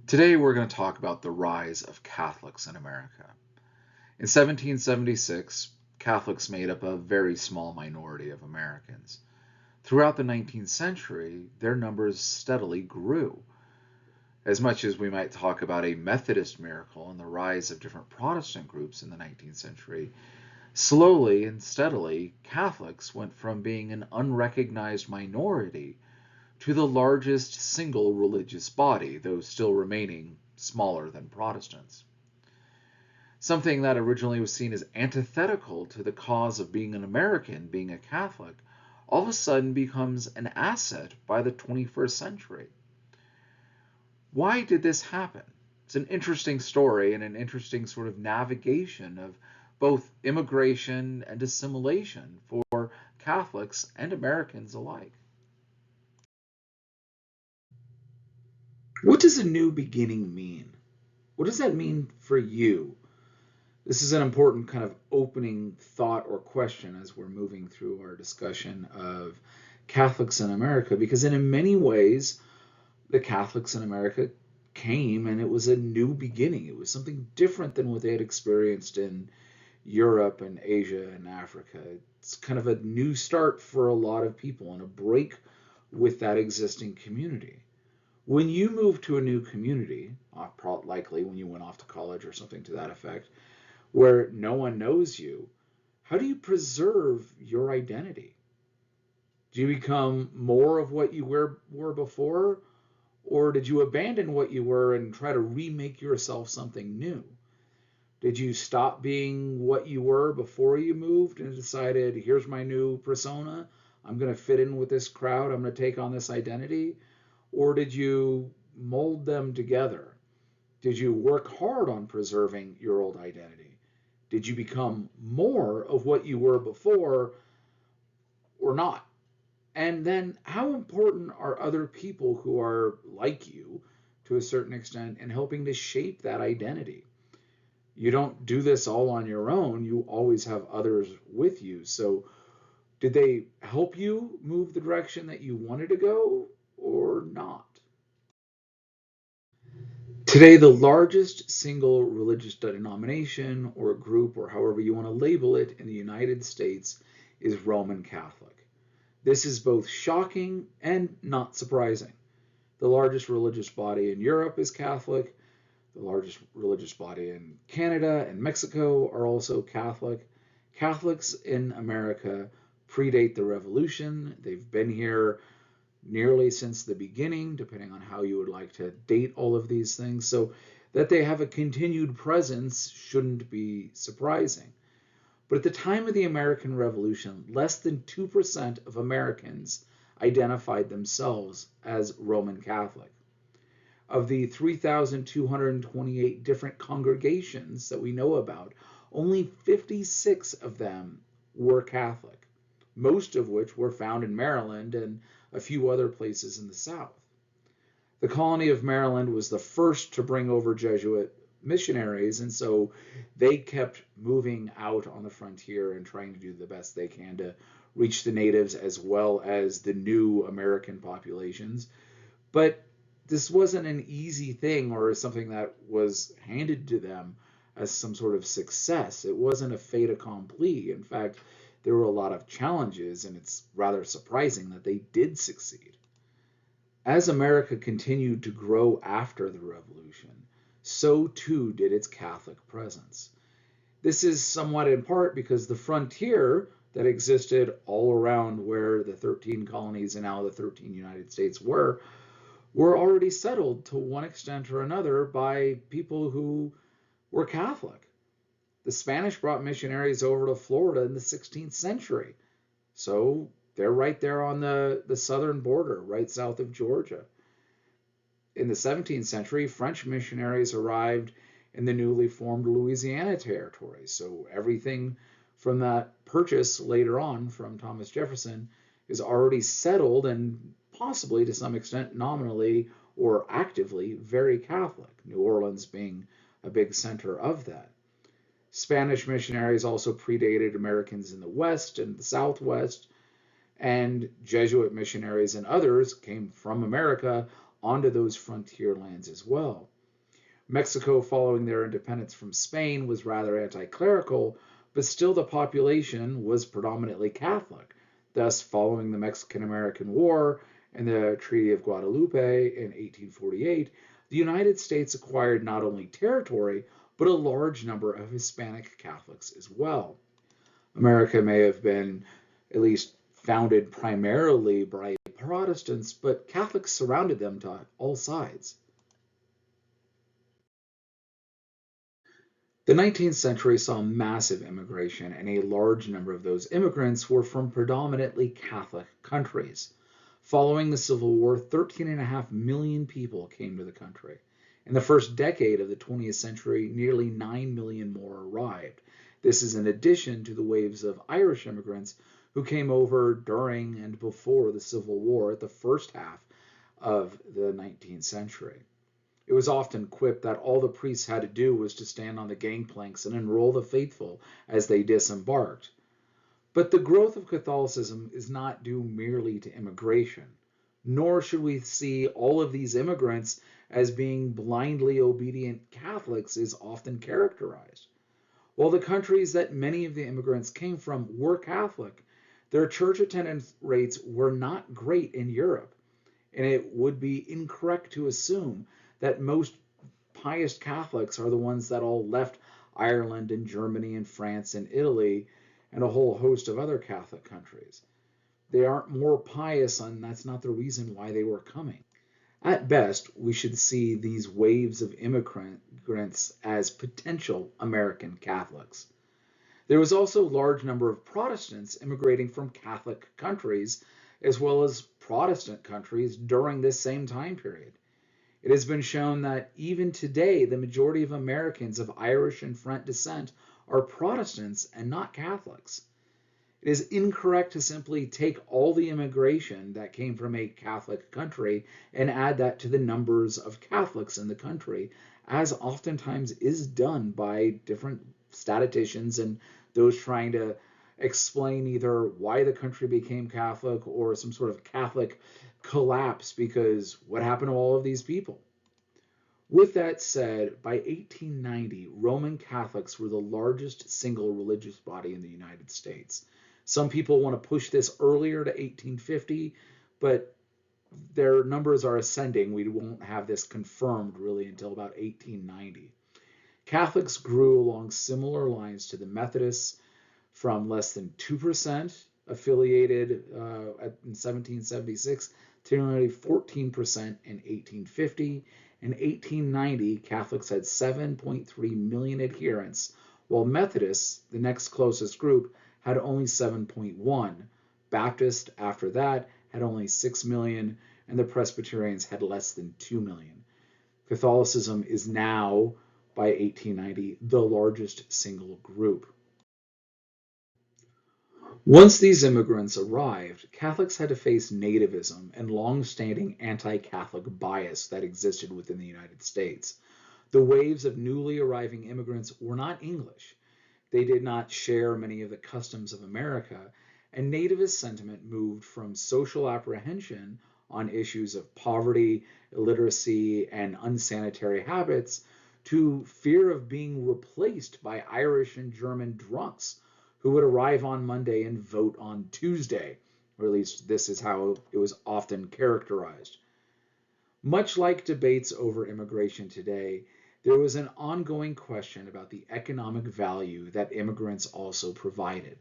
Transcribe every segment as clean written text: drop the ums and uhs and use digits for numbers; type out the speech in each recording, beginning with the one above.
Today we're going to talk about the rise of Catholics in America. In 1776, Catholics made up a very small minority of Americans. Throughout the 19th century, their numbers steadily grew. As much as we might talk about a Methodist miracle and the rise of different Protestant groups in the 19th century, slowly and steadily, Catholics went from being an unrecognized minority to the largest single religious body, though still remaining smaller than Protestants. Something that originally was seen as antithetical to the cause of being an American, being a Catholic, all of a sudden becomes an asset by the 21st century. Why did this happen? It's an interesting story and an interesting sort of navigation of both immigration and assimilation for Catholics and Americans alike. What does a new beginning mean? What does that mean for you? This is an important kind of opening thought or question as we're moving through our discussion of Catholics in America, because in many ways, the Catholics in America came and it was a new beginning. It was something different than what they had experienced in Europe and Asia and Africa. It's kind of a new start for a lot of people and a break with that existing community. When you move to a new community, likely when you went off to college or something to that effect, where no one knows you, how do you preserve your identity? Do you become more of what you were before? Or did you abandon what you were and try to remake yourself something new? Did you stop being what you were before you moved and decided, here's my new persona, I'm going to fit in with this crowd, I'm going to take on this identity? Or did you mold them together? Did you work hard on preserving your old identity? Did you become more of what you were before or not? And then how important are other people who are like you to a certain extent in helping to shape that identity? You don't do this all on your own. You always have others with you. So did they help you move the direction that you wanted to go or not? Today, the largest single religious denomination or group, or however you want to label it, in the United States is Roman Catholic. This is both shocking and not surprising. The largest religious body in Europe is Catholic. The largest religious body in Canada and Mexico are also Catholic. Catholics in America predate the Revolution. They've been here nearly since the beginning, depending on how you would like to date all of these things. So that they have a continued presence shouldn't be surprising. But at the time of the American Revolution, less than 2% of Americans identified themselves as Roman Catholic. Of the 3,228 different congregations that we know about, only 56 of them were Catholic, most of which were found in Maryland and a few other places in the South. The colony of Maryland was the first to bring over Jesuit missionaries, and so they kept moving out on the frontier and trying to do the best they can to reach the natives as well as the new American populations. But this wasn't an easy thing or something that was handed to them as some sort of success. It wasn't a fait accompli. In fact, there were a lot of challenges, and it's rather surprising that they did succeed. As America continued to grow after the Revolution, so too did its Catholic presence. This is somewhat in part because the frontier that existed all around where the 13 colonies and now the 13 United States were already settled to one extent or another by people who were Catholic. The Spanish brought missionaries over to Florida in the 16th century. So they're right there on the southern border, right south of Georgia. In the 17th century, French missionaries arrived in the newly formed Louisiana Territory. So everything from that purchase later on from Thomas Jefferson is already settled and possibly to some extent nominally or actively very Catholic, New Orleans being a big center of that. Spanish missionaries also predated Americans in the West and the Southwest, and Jesuit missionaries and others came from America onto those frontier lands as well. Mexico, following their independence from Spain, was rather anti-clerical, but still the population was predominantly Catholic. Thus, following the Mexican-American War and the Treaty of Guadalupe in 1848, the United States acquired not only territory, but a large number of Hispanic Catholics as well. America may have been at least founded primarily by Protestants, but Catholics surrounded them to all sides. The 19th century saw massive immigration, and a large number of those immigrants were from predominantly Catholic countries. Following the Civil War, 13.5 million people came to the country. In the first decade of the 20th century, nearly 9 million more arrived. This is in addition to the waves of Irish immigrants who came over during and before the Civil War at the first half of the 19th century. It was often quipped that all the priests had to do was to stand on the gangplanks and enroll the faithful as they disembarked. But the growth of Catholicism is not due merely to immigration, nor should we see all of these immigrants as being blindly obedient Catholics is often characterized. While the countries that many of the immigrants came from were Catholic, their church attendance rates were not great in Europe, and it would be incorrect to assume that most pious Catholics are the ones that all left Ireland and Germany and France and Italy and a whole host of other Catholic countries. They aren't more pious, and that's not the reason why they were coming. At best, we should see these waves of immigrants as potential American Catholics. There was also a large number of Protestants immigrating from Catholic countries as well as Protestant countries during this same time period. It has been shown that even today, the majority of Americans of Irish and French descent are Protestants and not Catholics. It is incorrect to simply take all the immigration that came from a Catholic country and add that to the numbers of Catholics in the country, as oftentimes is done by different statisticians and those trying to explain either why the country became Catholic or some sort of Catholic collapse because what happened to all of these people? With that said, by 1890, Roman Catholics were the largest single religious body in the United States. Some people want to push this earlier to 1850, but their numbers are ascending. We won't have this confirmed really until about 1890. Catholics grew along similar lines to the Methodists, from less than 2% affiliated in 1776 to nearly 14% in 1850. In 1890, Catholics had 7.3 million adherents, while Methodists, the next closest group, had only 7.1. Baptists, after that, had only 6 million, and the Presbyterians had less than 2 million. Catholicism is now, by 1890, the largest single group. Once these immigrants arrived, Catholics had to face nativism and long-standing anti-Catholic bias that existed within the United States. The waves of newly arriving immigrants were not English. They did not share many of the customs of America, and nativist sentiment moved from social apprehension on issues of poverty, illiteracy, and unsanitary habits to fear of being replaced by Irish and German drunks who would arrive on Monday and vote on Tuesday, or at least this is how it was often characterized. Much like debates over immigration today, there was an ongoing question about the economic value that immigrants also provided.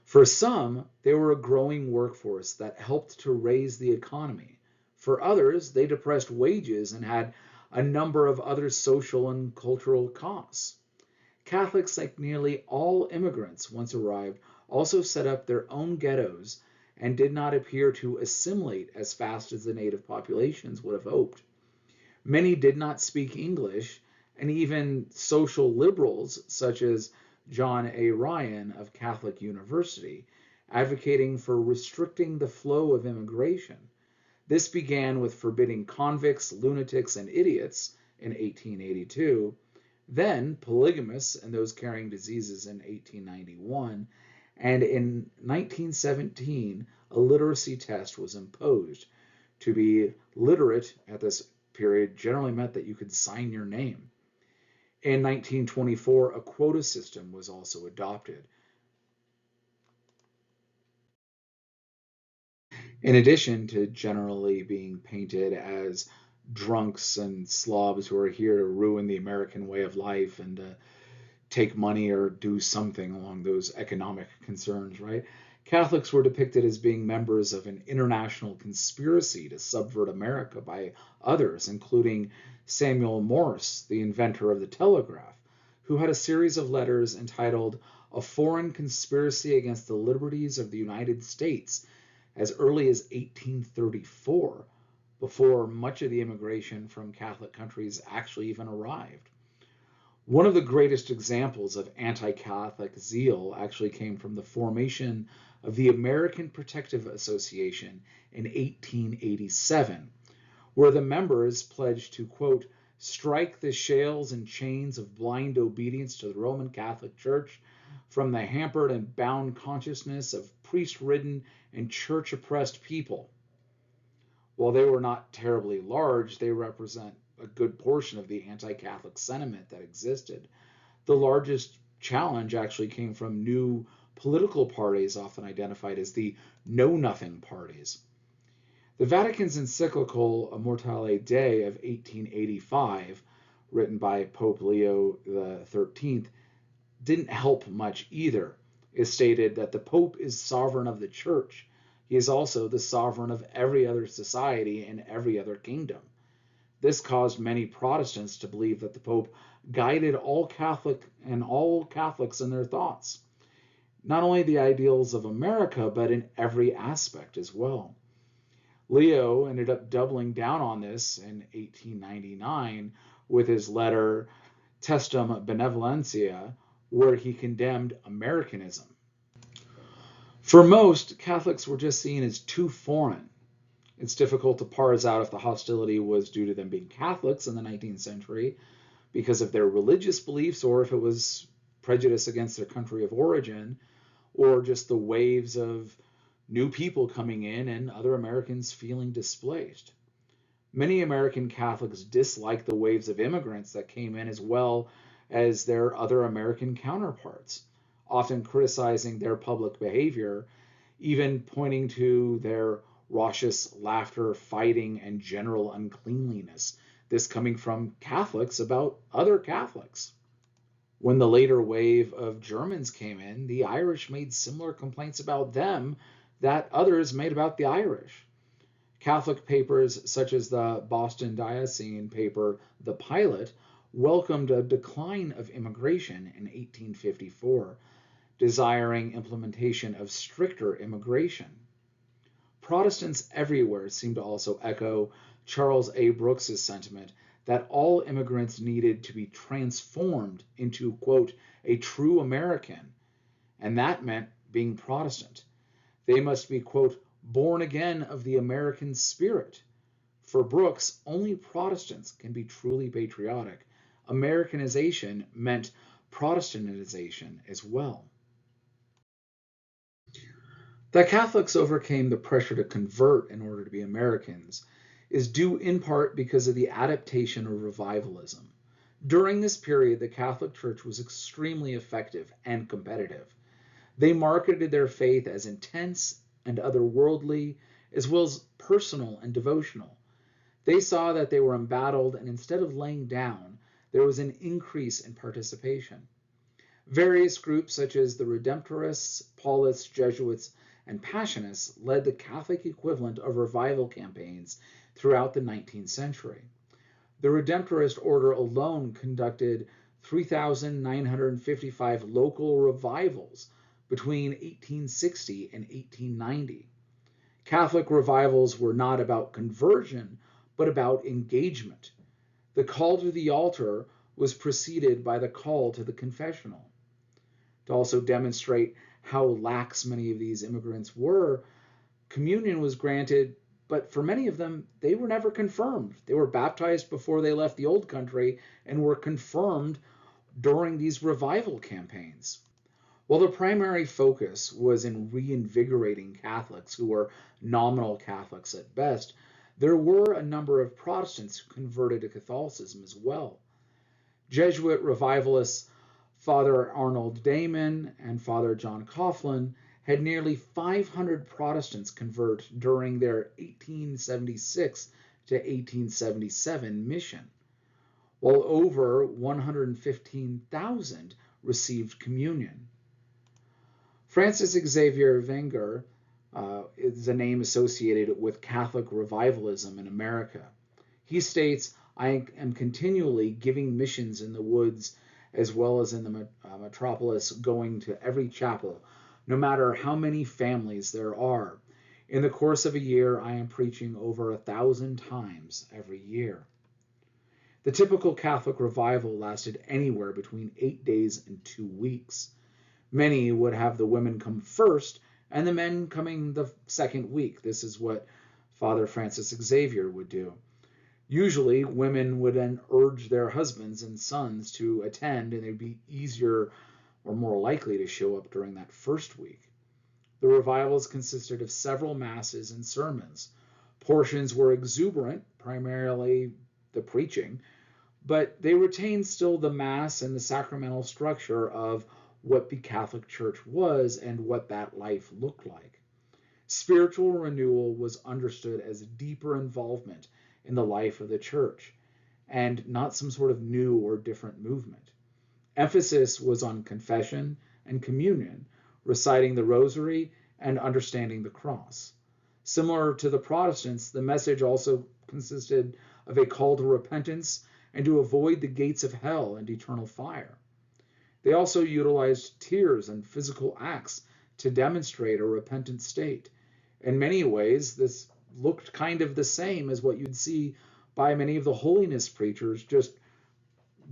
For some, they were a growing workforce that helped to raise the economy. For others, they depressed wages and had a number of other social and cultural costs. Catholics, like nearly all immigrants once arrived, also set up their own ghettos and did not appear to assimilate as fast as the native populations would have hoped. Many did not speak English, and even social liberals, such as John A. Ryan of Catholic University, advocating for restricting the flow of immigration. This began with forbidding convicts, lunatics, and idiots in 1882, then polygamists and those carrying diseases in 1891, and in 1917, a literacy test was imposed. To be literate at this period generally meant that you could sign your name. In 1924, a quota system was also adopted. In addition to generally being painted as drunks and slobs who are here to ruin the American way of life and take money or do something along those economic concerns, right? Catholics were depicted as being members of an international conspiracy to subvert America by others, including Samuel Morse, the inventor of the telegraph, who had a series of letters entitled A Foreign Conspiracy Against the Liberties of the United States as early as 1834, before much of the immigration from Catholic countries actually even arrived. One of the greatest examples of anti-Catholic zeal actually came from the formation of the American Protective Association in 1887, where the members pledged to, quote, strike the shails and chains of blind obedience to the Roman Catholic Church from the hampered and bound consciousness of priest-ridden and church-oppressed people. While they were not terribly large, they represent a good portion of the anti-Catholic sentiment that existed. The largest challenge actually came from new political parties, often identified as the Know Nothing parties. The Vatican's encyclical Immortale Dei of 1885, written by Pope Leo XIII, didn't help much either. It stated that the Pope is sovereign of the Church. He is also the sovereign of every other society and every other kingdom. This caused many Protestants to believe that the Pope guided all Catholics in their thoughts, not only the ideals of America, but in every aspect as well. Leo ended up doubling down on this in 1899 with his letter Testum Benevolentia, where he condemned Americanism. For most, Catholics were just seen as too foreign. It's difficult to parse out if the hostility was due to them being Catholics in the 19th century because of their religious beliefs, or if it was prejudice against their country of origin, or just the waves of new people coming in and other Americans feeling displaced. Many American Catholics dislike the waves of immigrants that came in as well as their other American counterparts, often criticizing their public behavior, even pointing to their raucous laughter, fighting, and general uncleanliness. This coming from Catholics about other Catholics. When the later wave of Germans came in, the Irish made similar complaints about them that others made about the Irish. Catholic papers such as the Boston Diocesan paper, The Pilot, welcomed a decline of immigration in 1854, desiring implementation of stricter immigration. Protestants everywhere seem to also echo Charles A. Brooks's sentiment that all immigrants needed to be transformed into, quote, a true American, and that meant being Protestant. They must be, quote, born again of the American spirit. For Brooks, only Protestants can be truly patriotic. Americanization meant Protestantization as well. That Catholics overcame the pressure to convert in order to be Americans is due in part because of the adaptation of revivalism. During this period, the Catholic Church was extremely effective and competitive. They marketed their faith as intense and otherworldly, as well as personal and devotional. They saw that they were embattled, and instead of laying down, there was an increase in participation. Various groups such as the Redemptorists, Paulists, Jesuits, and Passionists led the Catholic equivalent of revival campaigns throughout the 19th century. The Redemptorist order alone conducted 3,955 local revivals between 1860 and 1890. Catholic revivals were not about conversion, but about engagement. The call to the altar was preceded by the call to the confessional. To also demonstrate how lax many of these immigrants were, communion was granted, but for many of them, they were never confirmed. They were baptized before they left the old country and were confirmed during these revival campaigns. While the primary focus was in reinvigorating Catholics who were nominal Catholics at best, There were a number of Protestants who converted to Catholicism as well. Jesuit revivalists Father Arnold Damon and Father John Coughlin had nearly 500 Protestants convert during their 1876 to 1877 mission, while over 115,000 received communion. Francis Xavier Wenger is a name associated with Catholic revivalism in America. He states, "I am continually giving missions in the woods as well as in the metropolis, going to every chapel, no matter how many families there are. In the course of a year, I am preaching over 1,000 times every year." The typical Catholic revival lasted anywhere between 8 days and 2 weeks. Many would have the women come first and the men coming the second week. This is what Father Francis Xavier would do. Usually, women would then urge their husbands and sons to attend, and they'd be easier or more likely to show up during that first week. The revivals consisted of several masses and sermons. Portions were exuberant, primarily the preaching, but they retained still the mass and the sacramental structure of what the Catholic Church was and what that life looked like. Spiritual renewal was understood as a deeper involvement in the life of the church, and not some sort of new or different movement. Emphasis was on confession and communion, reciting the rosary and understanding the cross. Similar to the Protestants, the message also consisted of a call to repentance and to avoid the gates of hell and eternal fire. They also utilized tears and physical acts to demonstrate a repentant state. In many ways, this looked kind of the same as what you'd see by many of the holiness preachers just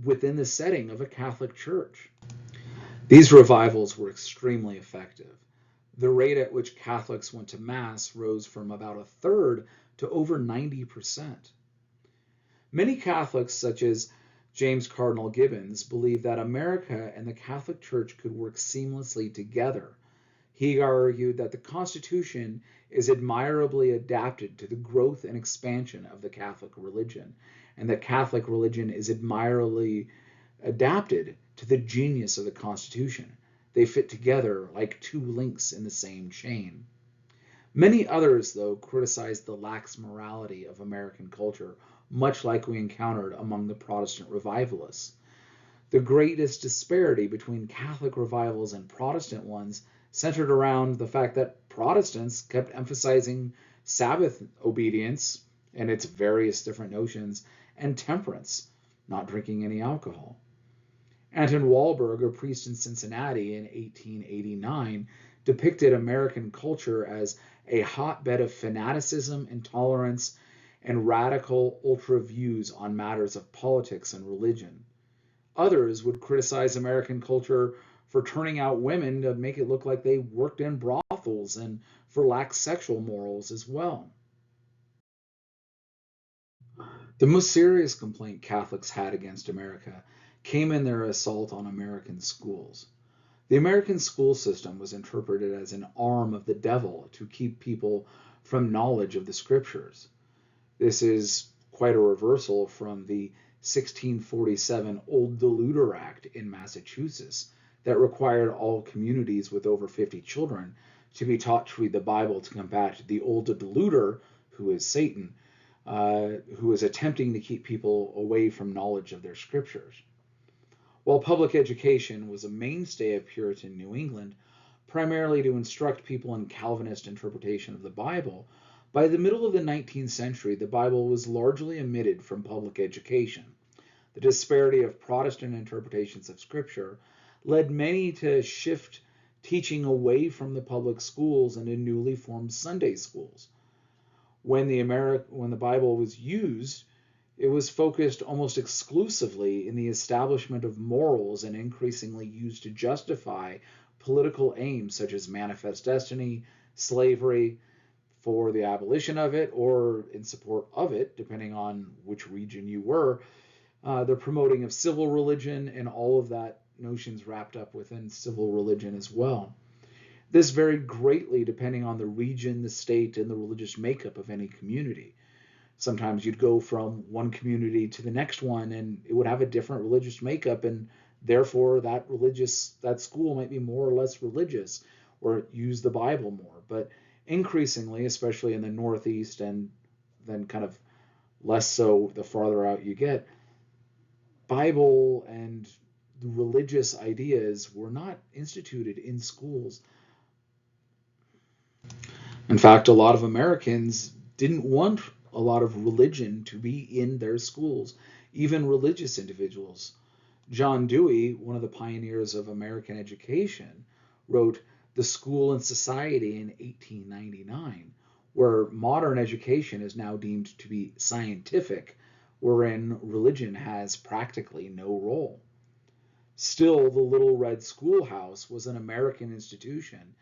within the setting of a Catholic church. These revivals were extremely effective. The rate at which Catholics went to Mass rose from about a third to over 90%. Many Catholics, such as James Cardinal Gibbons, believed that America and the Catholic Church could work seamlessly together. He argued that the Constitution is admirably adapted to the growth and expansion of the Catholic religion, and that Catholic religion is admirably adapted to the genius of the Constitution. They fit together like two links in the same chain. Many others, though, criticized the lax morality of American culture, much like we encountered among the Protestant revivalists. The greatest disparity between Catholic revivals and Protestant ones centered around the fact that Protestants kept emphasizing Sabbath obedience and its various different notions, and temperance, not drinking any alcohol. Anton Walberg, a priest in Cincinnati in 1889, depicted American culture as a hotbed of fanaticism, intolerance, and radical ultra views on matters of politics and religion. Others would criticize American culture for turning out women to make it look like they worked in brothels and for lax sexual morals as well. The most serious complaint Catholics had against America came in their assault on American schools. The American school system was interpreted as an arm of the devil to keep people from knowledge of the scriptures. This is quite a reversal from the 1647 Old Deluder Act in Massachusetts that required all communities with over 50 children to be taught to read the Bible to combat the Old Deluder, who is Satan, who is attempting to keep people away from knowledge of their scriptures. While public education was a mainstay of Puritan New England, primarily to instruct people in Calvinist interpretation of the Bible, by the middle of the 19th century, the Bible was largely omitted from public education. The disparity of Protestant interpretations of Scripture led many to shift teaching away from the public schools into newly formed Sunday schools. When the Bible was used, it was focused almost exclusively in the establishment of morals and increasingly used to justify political aims such as manifest destiny, slavery, for the abolition of it or in support of it, depending on which region you were, the promoting of civil religion and all of that notions wrapped up within civil religion as well. This varied greatly depending on the region, the state, and the religious makeup of any community. Sometimes you'd go from one community to the next one and it would have a different religious makeup, and therefore that school might be more or less religious or use the Bible more. But increasingly, especially in the Northeast and then kind of less so the farther out you get, Bible and religious ideas were not instituted in schools. In fact, a lot of Americans didn't want a lot of religion to be in their schools, even religious individuals. John Dewey, one of the pioneers of American education, wrote The School and Society in 1899, where modern education is now deemed to be scientific, wherein religion has practically no role. Still, the Little Red Schoolhouse was an American institution,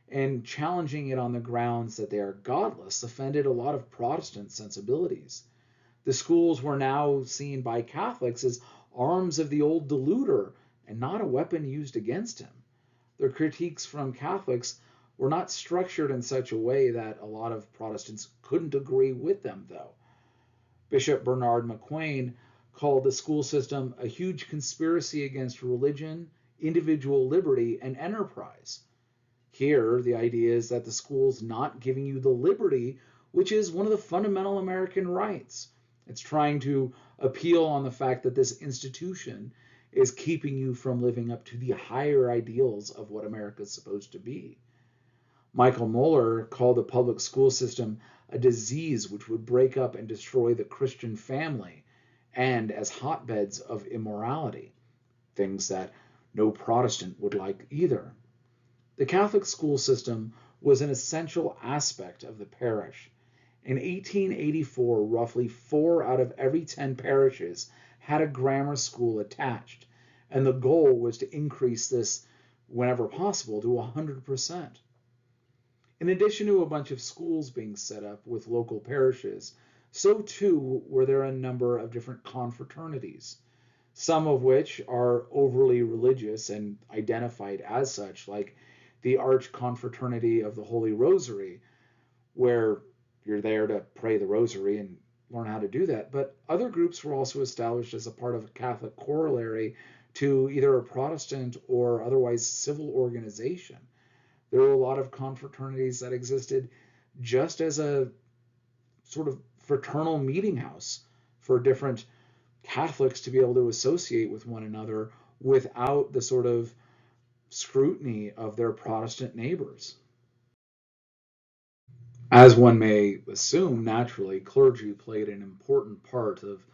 and challenging it on the grounds that they are godless offended a lot of Protestant sensibilities. The schools were now seen by Catholics as arms of the old deluder and not a weapon used against him. Their critiques from Catholics were not structured in such a way that a lot of Protestants couldn't agree with them, though. Bishop Bernard McQueen called the school system a huge conspiracy against religion, individual liberty, and enterprise. Here, the idea is that the school's not giving you the liberty, which is one of the fundamental American rights. It's trying to appeal on the fact that this institution is keeping you from living up to the higher ideals of what America is supposed to be. Michael Moeller called the public school system a disease which would break up and destroy the Christian family, and as hotbeds of immorality, things that no Protestant would like either. The Catholic school system was an essential aspect of the parish. In 1884, roughly 4 out of every 10 parishes had a grammar school attached, and the goal was to increase this whenever possible to 100%. In addition to a bunch of schools being set up with local parishes, so too were there a number of different confraternities, some of which are overly religious and identified as such, like the Arch Confraternity of the Holy Rosary, where you're there to pray the rosary and learn how to do that. But other groups were also established as a part of a Catholic corollary to either a Protestant or otherwise civil organization. There were a lot of confraternities that existed just as a sort of fraternal meeting house for different Catholics to be able to associate with one another without the sort of scrutiny of their Protestant neighbors. As one may assume, naturally, clergy played an important part of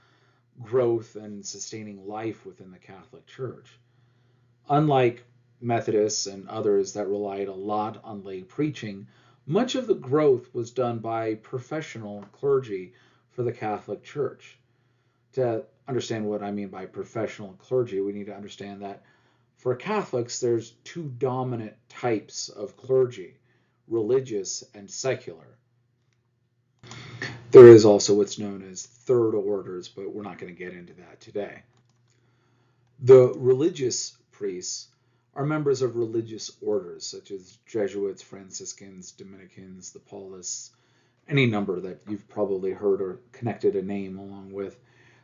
growth and sustaining life within the Catholic Church. Unlike Methodists and others that relied a lot on lay preaching, much of the growth was done by professional clergy for the Catholic Church. To understand what I mean by professional clergy, we need to understand that for Catholics, there's two dominant types of clergy, religious and secular. There is also what's known as third orders, but we're not going to get into that today. The religious priests are members of religious orders such as Jesuits, Franciscans, Dominicans, the Paulists, any number that you've probably heard or connected a name along with.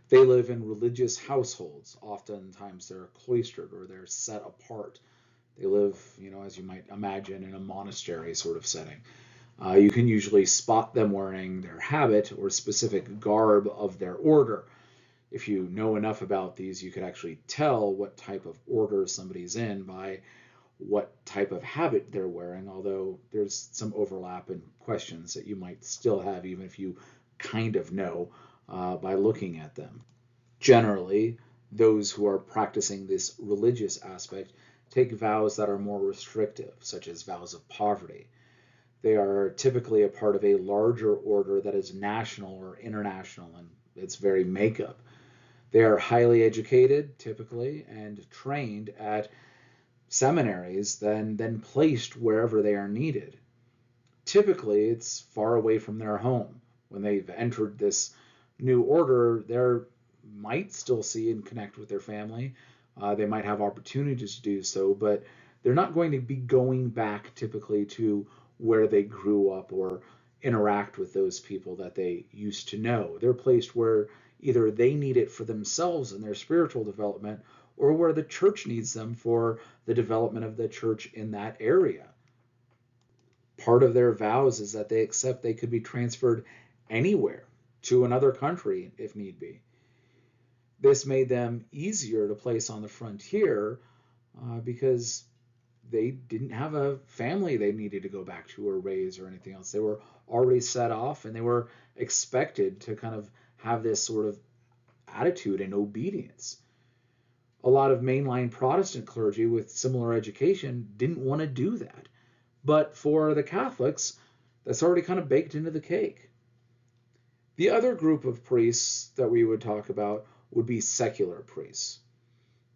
They live in religious households. Oftentimes they're cloistered or they're set apart. They live, as you might imagine, in a monastery sort of setting. You can usually spot them wearing their habit or specific garb of their order. If you know enough about these, you could actually tell what type of order somebody's in by what type of habit they're wearing, although there's some overlap in questions that you might still have, even if you kind of know by looking at them. Generally, those who are practicing this religious aspect take vows that are more restrictive, such as vows of poverty. They are typically a part of a larger order that is national or international in its very makeup. They are highly educated, typically, and trained at seminaries, then placed wherever they are needed. Typically, it's far away from their home. When they've entered this new order, they might still see and connect with their family. They might have opportunities to do so, but they're not going to be going back typically to where they grew up or interact with those people that they used to know. They're placed where either they need it for themselves in their spiritual development or where the church needs them for the development of the church in that area. Part of their vows is that they accept they could be transferred anywhere to another country if need be. This made them easier to place on the frontier because they didn't have a family they needed to go back to or raise or anything else. They were already set off and they were expected to kind of have this sort of attitude and obedience. A lot of mainline Protestant clergy with similar education didn't want to do that. But for the Catholics, that's already kind of baked into the cake. The other group of priests that we would talk about would be secular priests,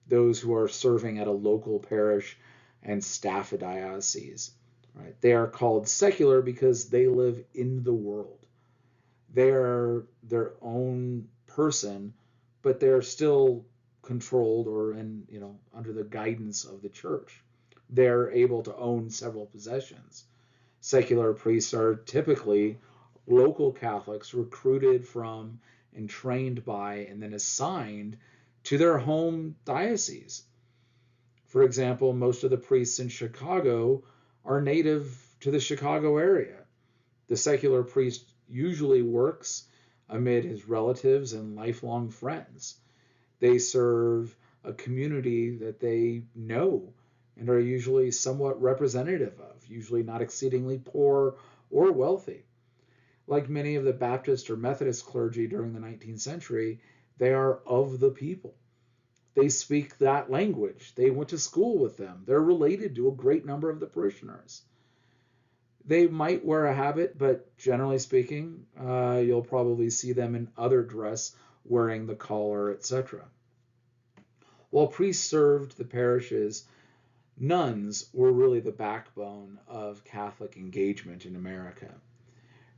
those who are serving at a local parish and staff a diocese. Right? They are called secular because they live in the world. They're their own person, but they're still controlled or under the guidance of the church. They're able to own several possessions. Secular priests are typically local Catholics recruited from and trained by and then assigned to their home diocese. For example, most of the priests in Chicago are native to the Chicago area. The secular priest usually works amid his relatives and lifelong friends. They serve a community that they know and are usually somewhat representative of, usually not exceedingly poor or wealthy. Like many of the Baptist or Methodist clergy during the 19th century, they are of the people. They speak that language. They went to school with them. They're related to a great number of the parishioners. They might wear a habit, but generally speaking, you'll probably see them in other dress, wearing the collar, etc. While priests served the parishes, nuns were really the backbone of Catholic engagement in America.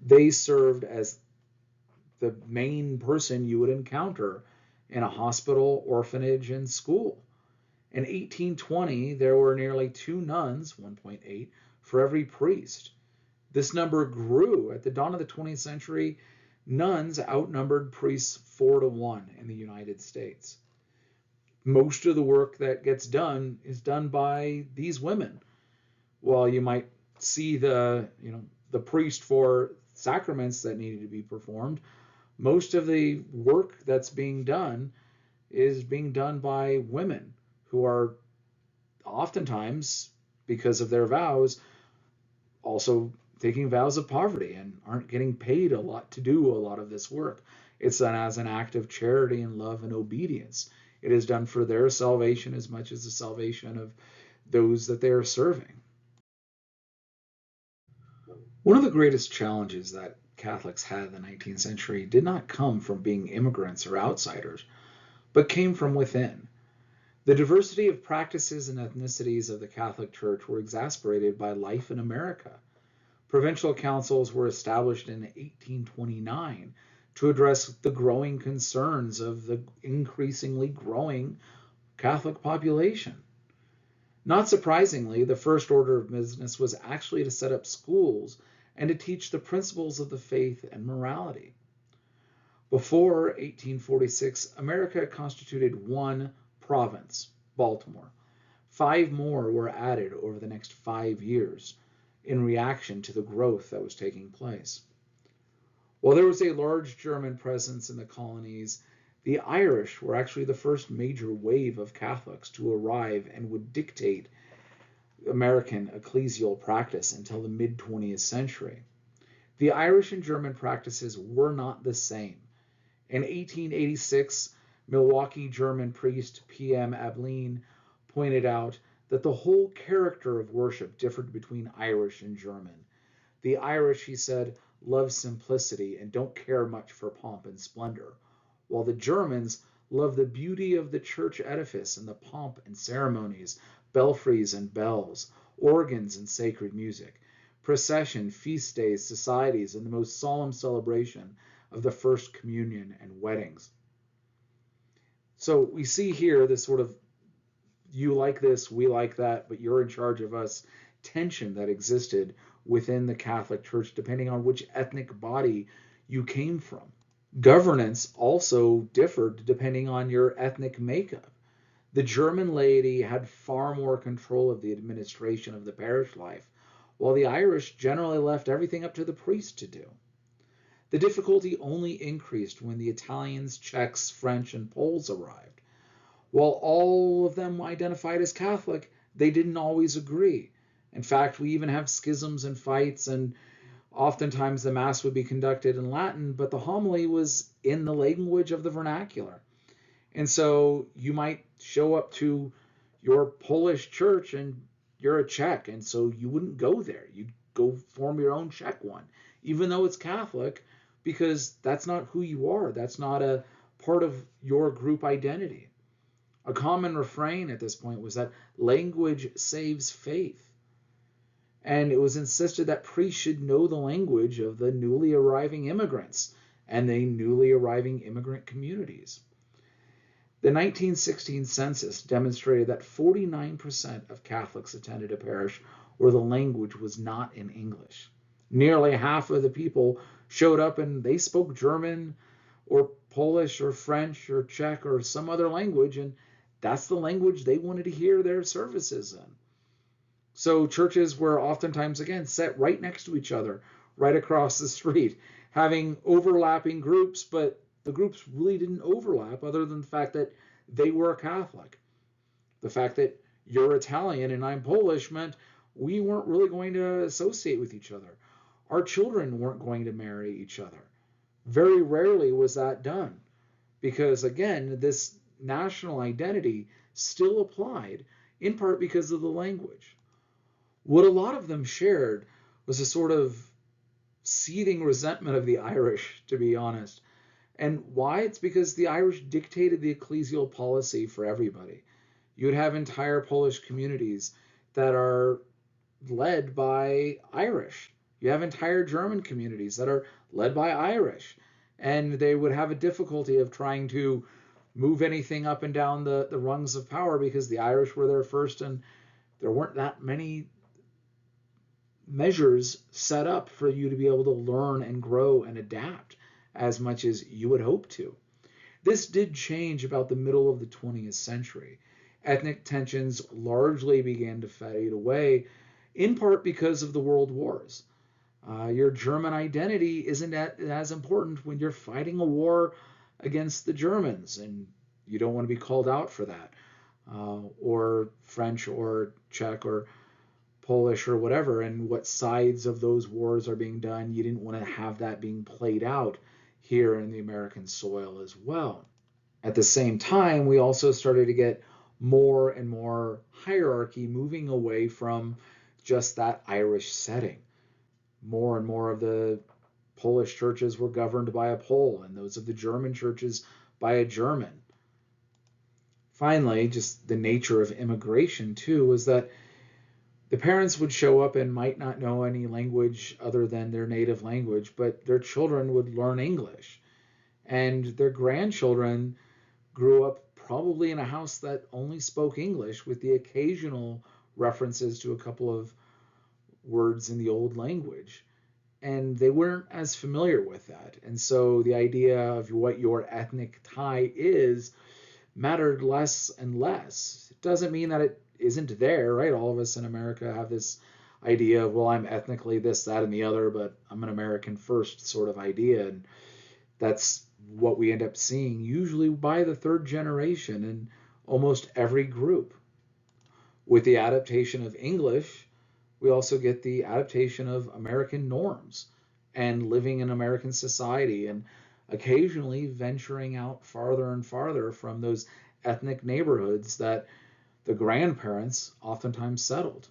They served as the main person you would encounter in a hospital, orphanage, and school. In 1820, there were nearly 2 nuns, 1.8, for every priest. This number grew. At the dawn of the 20th century, nuns outnumbered priests 4 to 1 in the United States. Most of the work that gets done is done by these women. While you might see the priest for sacraments that needed to be performed, most of the work that's being done is being done by women who are oftentimes, because of their vows, also taking vows of poverty and aren't getting paid a lot to do a lot of this work. It's done as an act of charity and love and obedience. It is done for their salvation as much as the salvation of those that they are serving. One of the greatest challenges that Catholics had in the 19th century did not come from being immigrants or outsiders, but came from within. The diversity of practices and ethnicities of the Catholic Church were exacerbated by life in America. Provincial councils were established in 1829 to address the growing concerns of the increasingly growing Catholic population. Not surprisingly, the first order of business was actually to set up schools and to teach the principles of the faith and morality. Before 1846, America constituted one province, Baltimore. 5 more were added over the next 5 years in reaction to the growth that was taking place. While there was a large German presence in the colonies, the Irish were actually the first major wave of Catholics to arrive and would dictate American ecclesial practice until the mid-20th century. The Irish and German practices were not the same. In 1886, Milwaukee German priest P.M. Ablin pointed out that the whole character of worship differed between Irish and German. The Irish, he said, love simplicity and don't care much for pomp and splendor, while the Germans love the beauty of the church edifice and the pomp and ceremonies, belfries and bells, organs and sacred music, procession, feast days, societies, and the most solemn celebration of the First Communion and weddings. So we see here this sort of you like this, we like that, but you're in charge of us tension that existed within the Catholic Church, depending on which ethnic body you came from. Governance also differed depending on your ethnic makeup. The German laity had far more control of the administration of the parish life, while the Irish generally left everything up to the priest to do. The difficulty only increased when the Italians, Czechs, French, and Poles arrived. While all of them identified as Catholic, they didn't always agree. In fact, we even have schisms and fights, and oftentimes the Mass would be conducted in Latin, but the homily was in the language of the vernacular. And so you might show up to your Polish church and you're a Czech, and so you wouldn't go there. You'd go form your own Czech one, even though it's Catholic, because that's not who you are. That's not a part of your group identity. A common refrain at this point was that language saves faith. And it was insisted that priests should know the language of the newly arriving immigrants and the newly arriving immigrant communities. The 1916 census demonstrated that 49% of Catholics attended a parish where the language was not in English. Nearly half of the people showed up and they spoke German or Polish or French or Czech or some other language, and that's the language they wanted to hear their services in. So churches were oftentimes, again, set right next to each other, right across the street, having overlapping groups, but the groups really didn't overlap other than the fact that they were Catholic. The fact that you're Italian and I'm Polish meant we weren't really going to associate with each other. Our children weren't going to marry each other. Very rarely was that done because, again, this national identity still applied, in part because of the language. What a lot of them shared was a sort of seething resentment of the Irish, to be honest. And why? It's because the Irish dictated the ecclesial policy for everybody. You would have entire Polish communities that are led by Irish. You have entire German communities that are led by Irish. And they would have a difficulty of trying to move anything up and down the rungs of power because the Irish were there first and there weren't that many measures set up for you to be able to learn and grow and adapt as much as you would hope to. This did change about the middle of the 20th century. Ethnic tensions largely began to fade away, in part because of the world wars. Your German identity isn't as important when you're fighting a war against the Germans, and you don't want to be called out for that, or French or Czech or Polish or whatever, and what sides of those wars are being done. You didn't want to have that being played out here in the American soil as well. At the same time, we also started to get more and more hierarchy moving away from just that Irish setting. More and more of the Polish churches were governed by a Pole, and those of the German churches by a German. Finally, just the nature of immigration, too, was that the parents would show up and might not know any language other than their native language, but their children would learn English. And their grandchildren grew up probably in a house that only spoke English with the occasional references to a couple of words in the old language. And they weren't as familiar with that. And so the idea of what your ethnic tie is mattered less and less. It doesn't mean that it isn't there, right? All of us in America have this idea of, well, I'm ethnically this, that, and the other, but I'm an American first sort of idea. And that's what we end up seeing usually by the third generation in almost every group. With the adaptation of English, we also get the adaptation of American norms and living in American society and occasionally venturing out farther and farther from those ethnic neighborhoods that the grandparents oftentimes settled.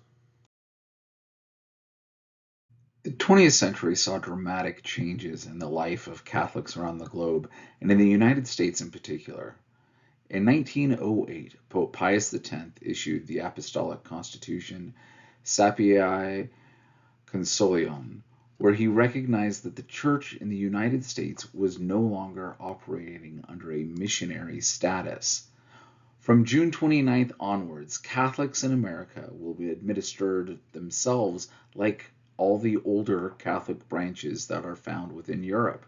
The 20th century saw dramatic changes in the life of Catholics around the globe, and in the United States in particular. In 1908, Pope Pius X issued the Apostolic Constitution Sapiae Consolium, where he recognized that the Church in the United States was no longer operating under a missionary status. From June 29th onwards, Catholics in America will be administered themselves like all the older Catholic branches that are found within Europe.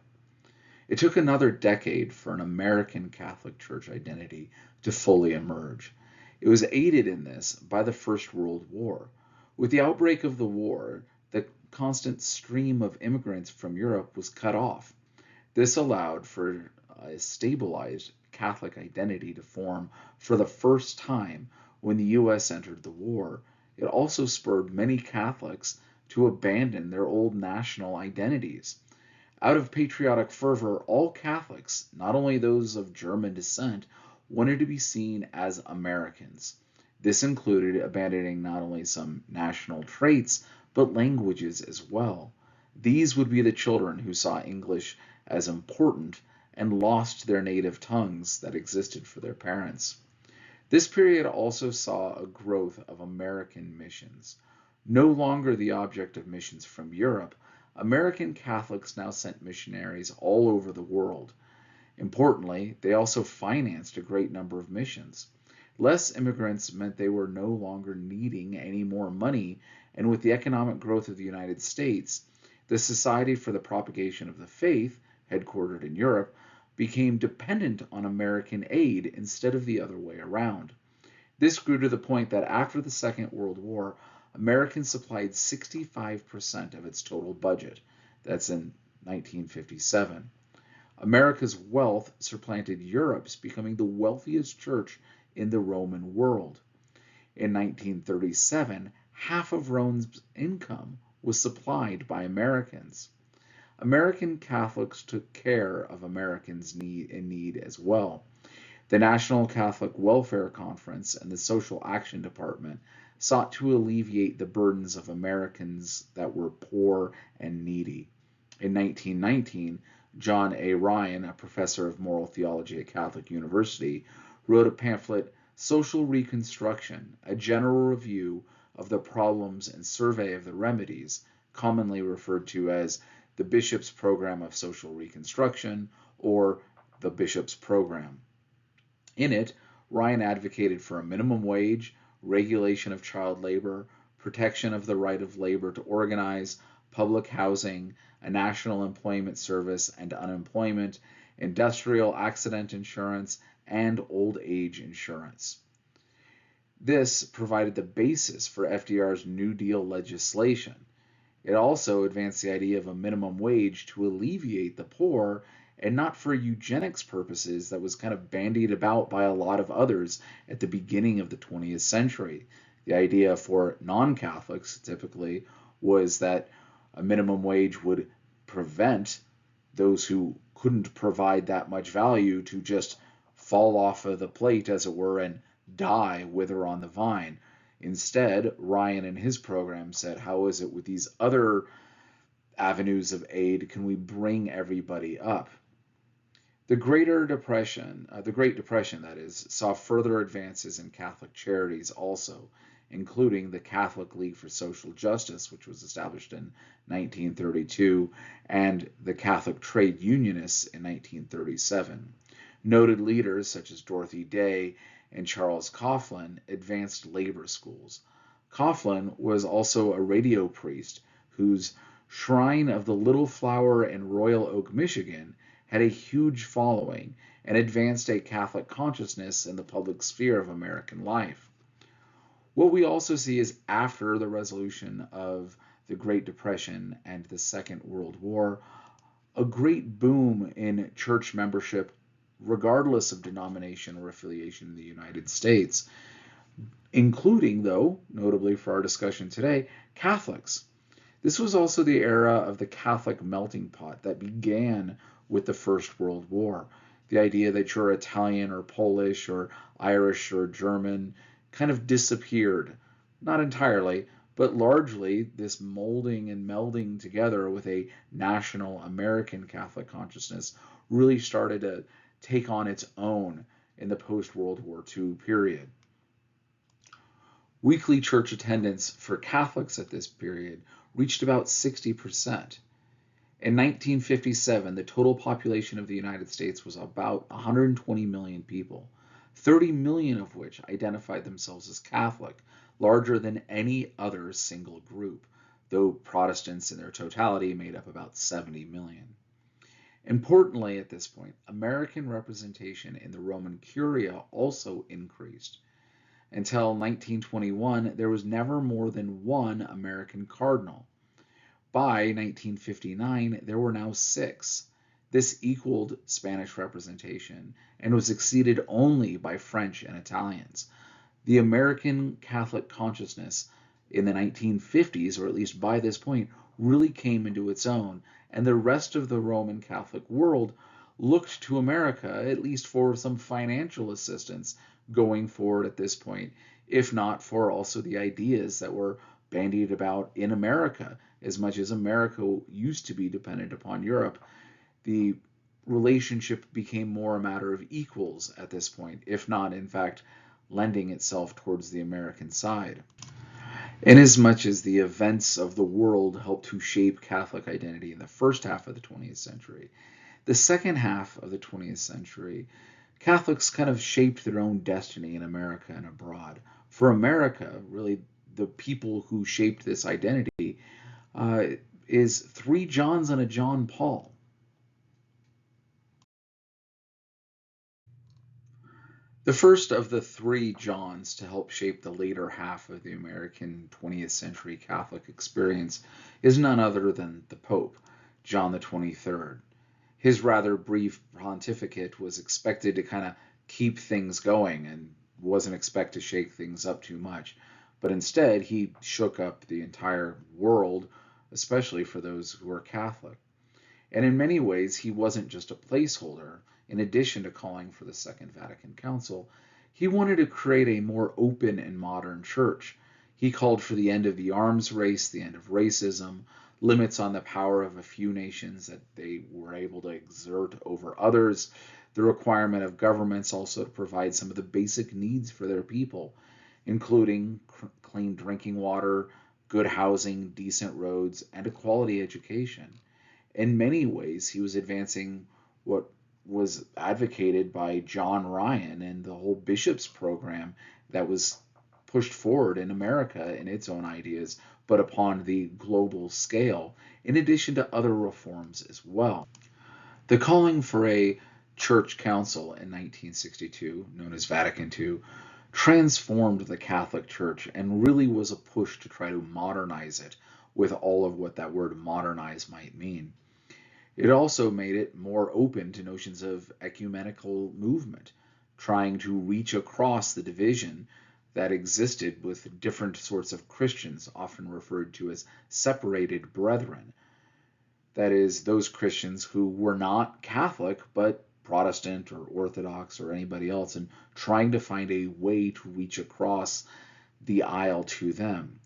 It took another decade for an American Catholic Church identity to fully emerge. It was aided in this by the First World War. With the outbreak of the war, the constant stream of immigrants from Europe was cut off. This allowed for a stabilized Catholic identity to form for the first time when the U.S. entered the war. It also spurred many Catholics to abandon their old national identities. Out of patriotic fervor, all Catholics, not only those of German descent, wanted to be seen as Americans. This included abandoning not only some national traits, but languages as well. These would be the children who saw English as important and lost their native tongues that existed for their parents. This period also saw a growth of American missions. No longer the object of missions from Europe, American Catholics now sent missionaries all over the world. Importantly, they also financed a great number of missions. Less immigrants meant they were no longer needing any more money, and with the economic growth of the United States, the Society for the Propagation of the Faith, headquartered in Europe, became dependent on American aid instead of the other way around. This grew to the point that after the Second World War, Americans supplied 65% of its total budget. That's in 1957. America's wealth supplanted Europe's, becoming the wealthiest church in the Roman world. In 1937, half of Rome's income was supplied by Americans. American Catholics took care of Americans in need as well. The National Catholic Welfare Conference and the Social Action Department sought to alleviate the burdens of Americans that were poor and needy. In 1919, John A. Ryan, a professor of moral theology at Catholic University, wrote a pamphlet, Social Reconstruction, a general review of the problems and survey of the remedies, commonly referred to as the Bishop's Program of Social Reconstruction or the Bishop's Program. In it, Ryan advocated for a minimum wage, regulation of child labor, protection of the right of labor to organize, public housing, a national employment service and unemployment, industrial accident insurance, and old age insurance. This provided the basis for FDR's New Deal legislation. It also advanced the idea of a minimum wage to alleviate the poor and not for eugenics purposes that was kind of bandied about by a lot of others at the beginning of the 20th century. The idea for non-Catholics typically was that a minimum wage would prevent those who couldn't provide that much value to just fall off of the plate, as it were, and die, wither on the vine. Instead, Ryan and his program said, how is it with these other avenues of aid can we bring everybody up? The Great Depression, that is, saw further advances in Catholic charities also, including the Catholic League for Social Justice, which was established in 1932, and the Catholic Trade Unionists in 1937. Noted leaders such as Dorothy Day and Charles Coughlin advanced labor schools. Coughlin was also a radio priest whose Shrine of the Little Flower in Royal Oak, Michigan, had a huge following and advanced a Catholic consciousness in the public sphere of American life. What we also see is after the resolution of the Great Depression and the Second World War, a great boom in church membership, regardless of denomination or affiliation in the United States, including, though, notably for our discussion today, Catholics. This was also the era of the Catholic melting pot that began with the First World War. The idea that you're Italian or Polish or Irish or German kind of disappeared. Not entirely, but largely this molding and melding together with a national American Catholic consciousness really started to take on its own in the post-World War II period. Weekly church attendance for Catholics at this period reached about 60%. In 1957, the total population of the United States was about 120 million people, 30 million of which identified themselves as Catholic, larger than any other single group. though Protestants in their totality made up about 70 million. Importantly, at this point, American representation in the Roman Curia also increased. Until 1921, there was never more than one American cardinal. By 1959, there were now 6. This equaled Spanish representation and was exceeded only by French and Italians. The American Catholic consciousness in the 1950s, or at least by this point, really came into its own, and the rest of the Roman Catholic world looked to America, at least for some financial assistance going forward at this point, if not for also the ideas that were bandied about in America. As much as America used to be dependent upon Europe, the relationship became more a matter of equals at this point, if not, in fact, lending itself towards the American side. Inasmuch as the events of the world helped to shape Catholic identity in the first half of the 20th century, the second half of the 20th century, Catholics kind of shaped their own destiny in America and abroad. For America, really, the people who shaped this identity is 3 Johns and a John Paul. The first of the 3 Johns to help shape the later half of the American 20th century Catholic experience is none other than the Pope, John the 23rd. His rather brief pontificate was expected to kind of keep things going and wasn't expected to shake things up too much. But instead, he shook up the entire world, especially for those who are Catholic. And in many ways, he wasn't just a placeholder. In addition to calling for the Second Vatican Council, he wanted to create a more open and modern church. He called for the end of the arms race, the end of racism, limits on the power of a few nations that they were able to exert over others, the requirement of governments also to provide some of the basic needs for their people, including clean drinking water, good housing, decent roads, and a quality education. In many ways, he was advancing what was advocated by John Ryan and the whole bishops program that was pushed forward in America in its own ideas, but upon the global scale, in addition to other reforms as well. The calling for a church council in 1962, known as Vatican II, transformed the Catholic Church and really was a push to try to modernize it with all of what that word modernize might mean. It also made it more open to notions of ecumenical movement, trying to reach across the division that existed with different sorts of Christians, often referred to as separated brethren. That is, those Christians who were not Catholic, but Protestant or Orthodox or anybody else, and trying to find a way to reach across the aisle to them.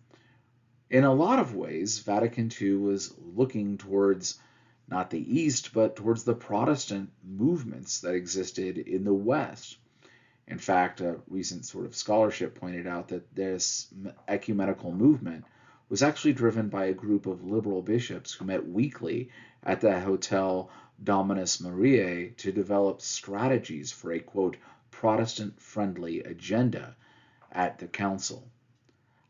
In a lot of ways, Vatican II was looking towards not the East, but towards the Protestant movements that existed in the West. In fact, a recent sort of scholarship pointed out that this ecumenical movement was actually driven by a group of liberal bishops who met weekly at the Hotel Dominus Mariae to develop strategies for a, quote, Protestant-friendly agenda at the council.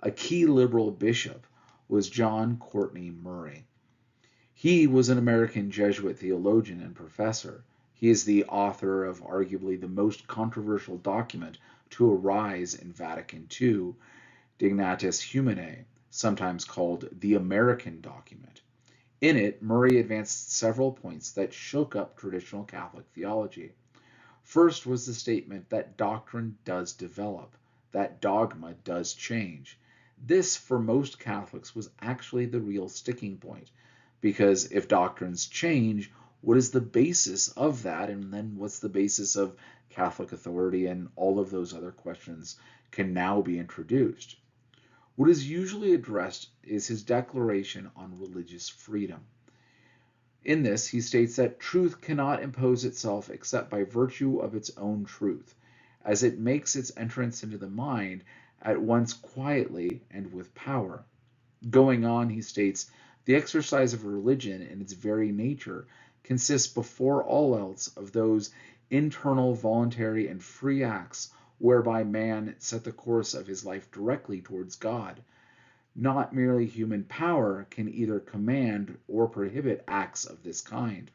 A key liberal bishop was John Courtney Murray. He was an American Jesuit theologian and professor. He is the author of arguably the most controversial document to arise in Vatican II, Dignatus Humanae, sometimes called the American document. In it, Murray advanced several points that shook up traditional Catholic theology. First was the statement that doctrine does develop, that dogma does change. This, for most Catholics, was actually the real sticking point. Because if doctrines change, what is the basis of that? And then what's the basis of Catholic authority? And all of those other questions can now be introduced. What is usually addressed is his declaration on religious freedom. In this, he states that truth cannot impose itself except by virtue of its own truth, as it makes its entrance into the mind at once quietly and with power. Going on, he states, the exercise of religion in its very nature consists before all else of those internal, voluntary, and free acts whereby man set the course of his life directly towards God. not merely human power, can either command or prohibit acts of this kind.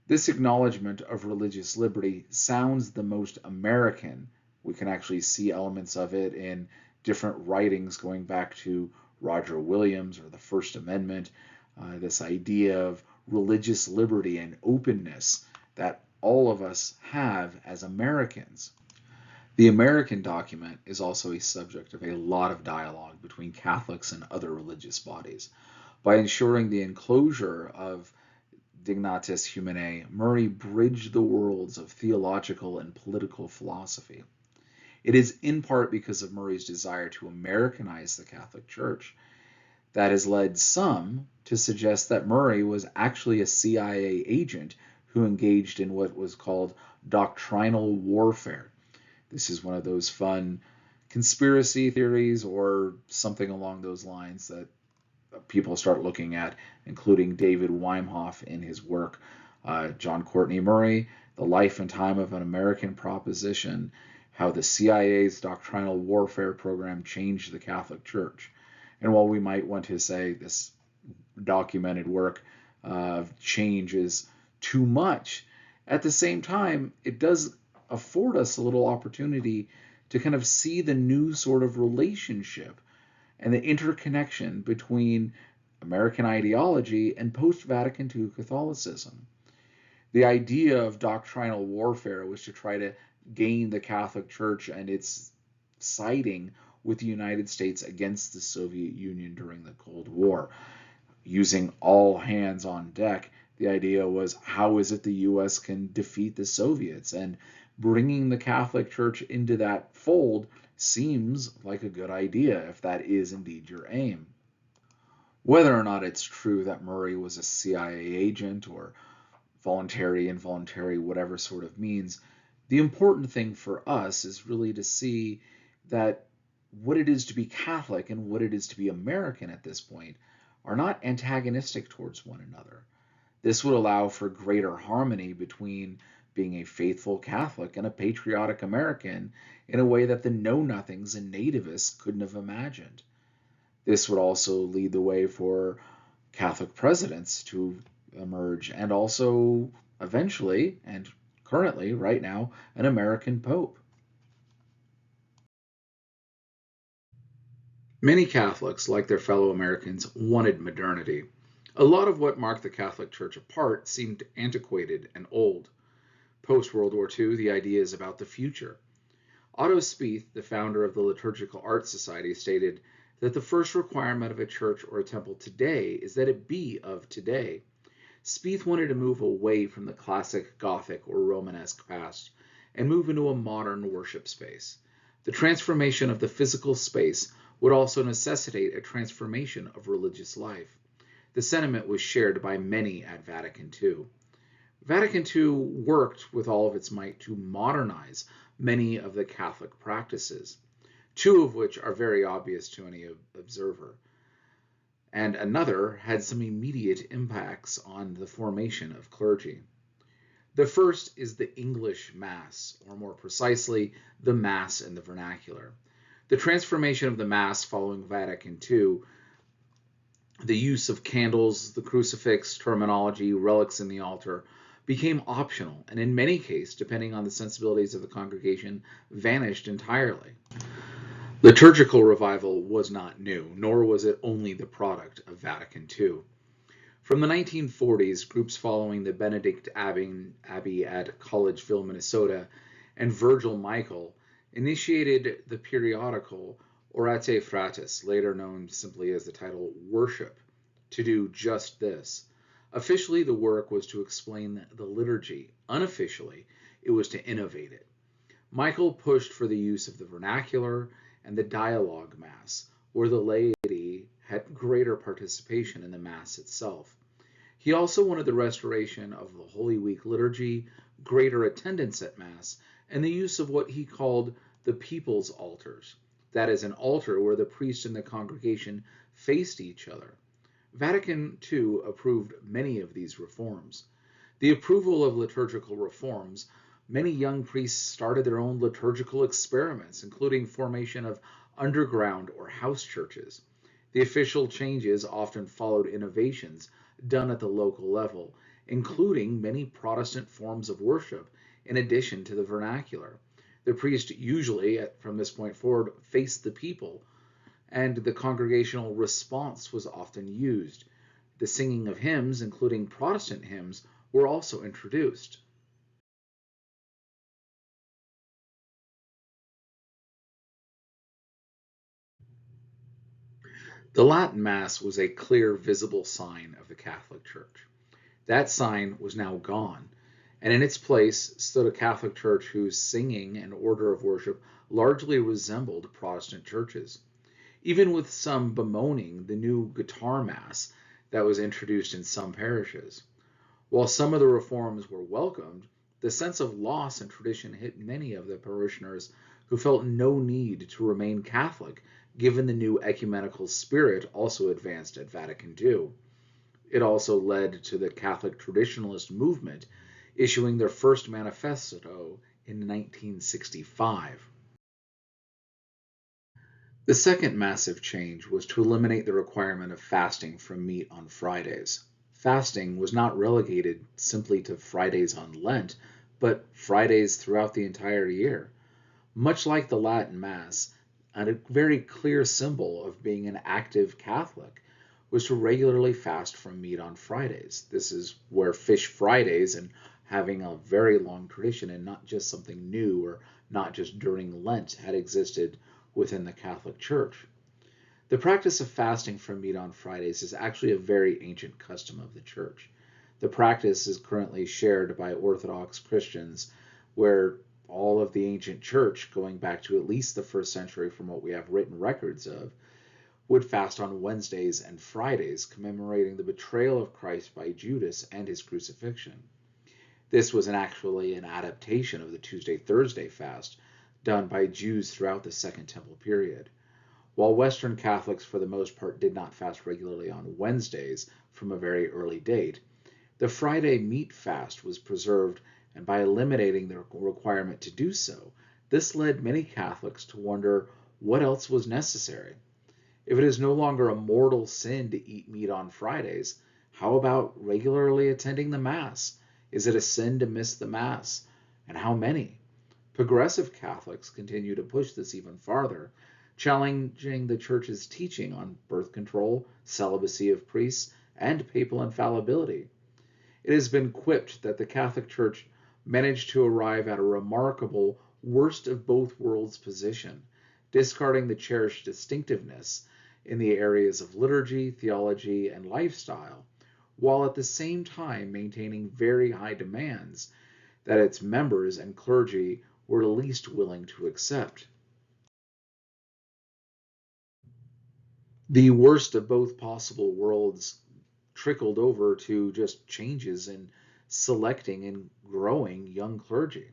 This acknowledgement of religious liberty sounds the most American. We can actually see elements of it in different writings going back to Roger Williams or the First Amendment, this idea of religious liberty and openness that all of us have as Americans. The American document is also a subject of a lot of dialogue between Catholics and other religious bodies. By ensuring the enclosure of Dignatis Humanae, Murray bridged the worlds of theological and political philosophy. It is in part because of Murray's desire to Americanize the Catholic Church that has led some to suggest that Murray was actually a CIA agent who engaged in what was called doctrinal warfare. This is one of those fun conspiracy theories or something along those lines that people start looking at, including David Weimhoff in his work, John Courtney Murray, The Life and Time of an American Proposition, How the CIA's Doctrinal Warfare Program Changed the Catholic Church. And while we might want to say this documented work of change is too much, at the same time, it does afford us a little opportunity to kind of see the new sort of relationship and the interconnection between American ideology and post-Vatican II Catholicism. The idea of doctrinal warfare was to try to gain the Catholic Church and its siding with the United States against the Soviet Union during the Cold War. Using all hands on deck, the idea was, how is it the U.S. can defeat the Soviets? And bringing the Catholic Church into that fold seems like a good idea if that is indeed your aim. Whether or not it's true that Murray was a CIA agent or voluntary, involuntary, whatever sort of means, the important thing for us is really to see that what it is to be Catholic and what it is to be American at this point are not antagonistic towards one another. This would allow for greater harmony between being a faithful Catholic and a patriotic American in a way that the know-nothings and nativists couldn't have imagined. This would also lead the way for Catholic presidents to emerge, and also eventually, and currently, right now, an American Pope. Many Catholics, like their fellow Americans, wanted modernity. A lot of what marked the Catholic Church apart seemed antiquated and old. Post-World War II, the idea is about the future. Otto Spieth, the founder of the Liturgical Arts Society, stated that the first requirement of a church or a temple today is that it be of today. Spieth wanted to move away from the classic Gothic or Romanesque past and move into a modern worship space. The transformation of the physical space would also necessitate a transformation of religious life. The sentiment was shared by many at Vatican II. Vatican II worked with all of its might to modernize many of the Catholic practices, two of which are very obvious to any observer, and another had some immediate impacts on the formation of clergy. The first is the English Mass, or more precisely, the Mass in the vernacular. The transformation of the Mass following Vatican II, the use of candles, the crucifix, terminology, relics in the altar, became optional, and in many cases, depending on the sensibilities of the congregation, vanished entirely. Liturgical revival was not new, nor was it only the product of Vatican II. From the 1940s, groups following the Benedict Abbey at Collegeville, Minnesota, and Virgil Michael initiated the periodical Orate Fratis, later known simply as the title Worship, to do just this. Officially, the work was to explain the liturgy. Unofficially, it was to innovate it. Michael pushed for the use of the vernacular and the dialogue Mass, where the laity had greater participation in the Mass itself. He also wanted the restoration of the Holy Week liturgy, greater attendance at Mass, and the use of what he called the people's altars. That is, an altar where the priest and the congregation faced each other. Vatican II approved many of these reforms. The approval of liturgical reforms, many young priests started their own liturgical experiments, including formation of underground or house churches. The official changes often followed innovations done at the local level, including many Protestant forms of worship in addition to the vernacular. The priest usually, from this point forward, faced the people, and the congregational response was often used. The singing of hymns, including Protestant hymns, were also introduced. The Latin Mass was a clear, visible sign of the Catholic Church. That sign was now gone, and in its place stood a Catholic Church whose singing and order of worship largely resembled Protestant churches, even with some bemoaning the new guitar Mass that was introduced in some parishes. While some of the reforms were welcomed, the sense of loss and tradition hit many of the parishioners who felt no need to remain Catholic, given the new ecumenical spirit also advanced at Vatican II. It also led to the Catholic traditionalist movement issuing their first manifesto in 1965. The second massive change was to eliminate the requirement of fasting from meat on Fridays. Fasting was not relegated simply to Fridays on Lent, but Fridays throughout the entire year. Much like the Latin Mass, and a very clear symbol of being an active Catholic was to regularly fast from meat on Fridays. This is where Fish Fridays and having a very long tradition and not just something new or not just during Lent had existed within the Catholic Church. The practice of fasting from meat on Fridays is actually a very ancient custom of the Church. The practice is currently shared by Orthodox Christians, where all of the ancient church, going back to at least the first century from what we have written records of, would fast on Wednesdays and Fridays, commemorating the betrayal of Christ by Judas and his crucifixion. This was actually an adaptation of the Tuesday-Thursday fast done by Jews throughout the Second Temple period. While Western Catholics, for the most part, did not fast regularly on Wednesdays from a very early date, the Friday meat fast was preserved, and by eliminating the requirement to do so, this led many Catholics to wonder what else was necessary. If it is no longer a mortal sin to eat meat on Fridays, how about regularly attending the Mass? Is it a sin to miss the Mass? And how many? Progressive Catholics continue to push this even farther, challenging the Church's teaching on birth control, celibacy of priests, and papal infallibility. It has been quipped that the Catholic Church managed to arrive at a remarkable worst of both worlds position, discarding the cherished distinctiveness in the areas of liturgy, theology, and lifestyle, while at the same time maintaining very high demands that its members and clergy were at least willing to accept. The worst of both possible worlds trickled over to just changes in selecting and growing young clergy.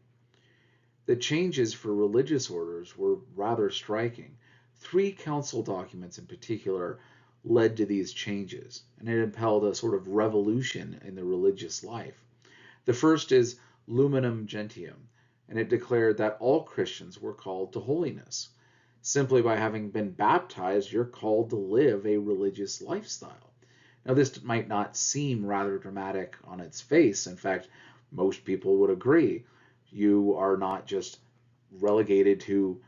The changes for religious orders were rather striking. Three council documents in particular led to these changes, and it impelled a sort of revolution in the religious life. The first is Luminum Gentium, and it declared that all Christians were called to holiness. Simply by having been baptized, you're called to live a religious lifestyle. Now, this might not seem rather dramatic on its face. In fact, most people would agree. You are not just relegated to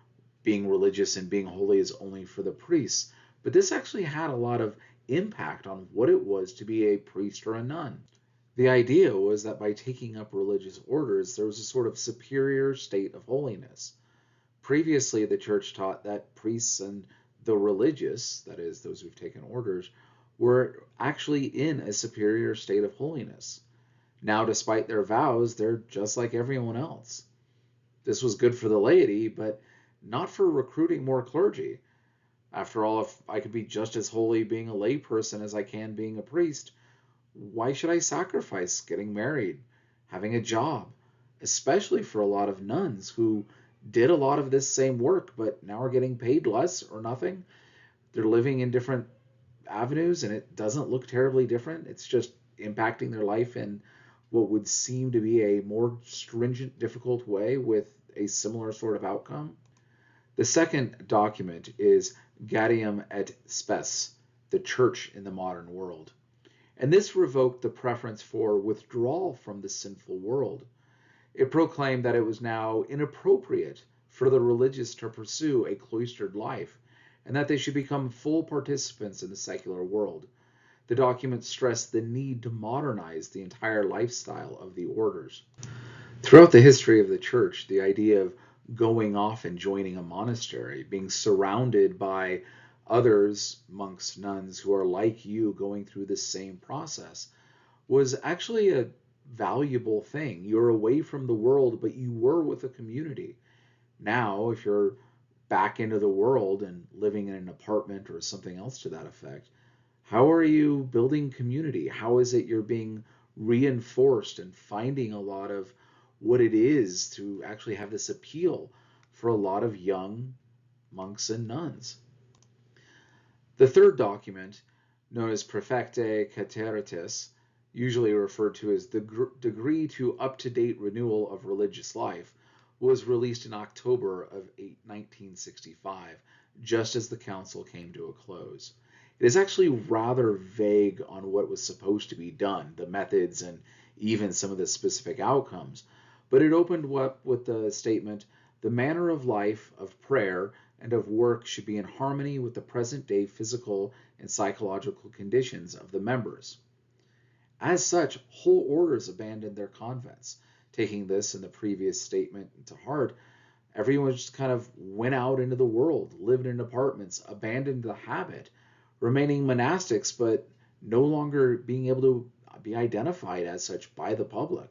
being religious and being holy is only for the priests. But this actually had a lot of impact on what it was to be a priest or a nun. The idea was that by taking up religious orders, there was a sort of superior state of holiness. Previously, the church taught that priests and the religious, that is, those who've taken orders, were actually in a superior state of holiness. Now, despite their vows, they're just like everyone else. This was good for the laity, but not for recruiting more clergy. After all, if I could be just as holy being a layperson as I can being a priest, why should I sacrifice getting married, having a job, especially for a lot of nuns who did a lot of this same work but now are getting paid less or nothing? They're living in different avenues and it doesn't look terribly different. It's just impacting their life in what would seem to be a more stringent, difficult way with a similar sort of outcome. The second document is Gaudium et Spes, the Church in the Modern World. And this revoked the preference for withdrawal from the sinful world. It proclaimed that it was now inappropriate for the religious to pursue a cloistered life, and that they should become full participants in the secular world. The document stressed the need to modernize the entire lifestyle of the orders. Throughout the history of the church, the idea of going off and joining a monastery, being surrounded by others, monks, nuns, who are like you going through the same process, was actually a valuable thing. You're away from the world, but you were with a community. Now, if you're back into the world and living in an apartment or something else to that effect, how are you building community? How is it you're being reinforced and finding a lot of what it is to actually have this appeal for a lot of young monks and nuns? The third document, known as Perfecte Cateritas, usually referred to as the Decree to Up-to-Date Renewal of Religious Life, was released in October of 1965, just as the council came to a close. It is actually rather vague on what was supposed to be done, the methods, and even some of the specific outcomes, but it opened up with the statement, "The manner of life, of prayer, and of work should be in harmony with the present-day physical and psychological conditions of the members." As such, whole orders abandoned their convents. Taking this and the previous statement to heart, everyone just kind of went out into the world, lived in apartments, abandoned the habit, remaining monastics, but no longer being able to be identified as such by the public.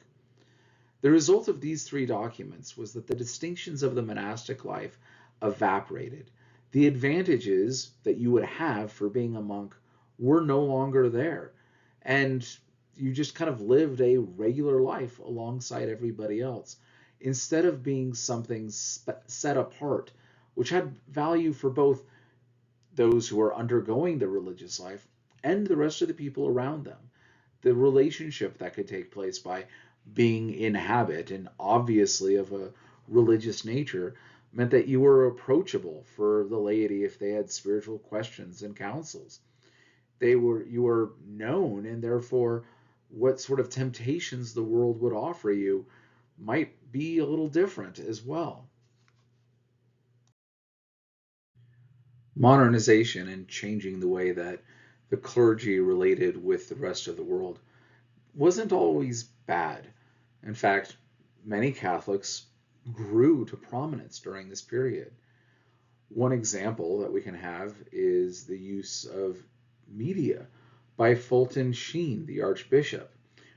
The result of these three documents was that the distinctions of the monastic life evaporated. The advantages that you would have for being a monk were no longer there. And you just kind of lived a regular life alongside everybody else instead of being something set apart, which had value for both those who are undergoing the religious life and the rest of the people around them. The relationship that could take place by being in habit and obviously of a religious nature meant that you were approachable for the laity if they had spiritual questions and counsels. You were known, and therefore what sort of temptations the world would offer you might be a little different as well. Modernization and changing the way that the clergy related with the rest of the world wasn't always bad. In fact, many Catholics grew to prominence during this period. One example that we can have is the use of media by Fulton Sheen, the Archbishop.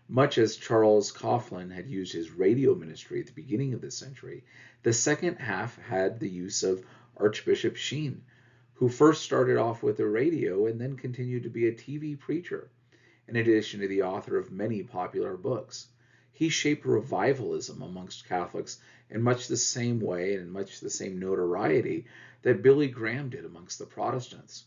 Much as Charles Coughlin had used his radio ministry at the beginning of the century, the second half had the use of Archbishop Sheen, who first started off with the radio and then continued to be a TV preacher, in addition to the author of many popular books. He shaped revivalism amongst Catholics in much the same way and in much the same notoriety that Billy Graham did amongst the Protestants.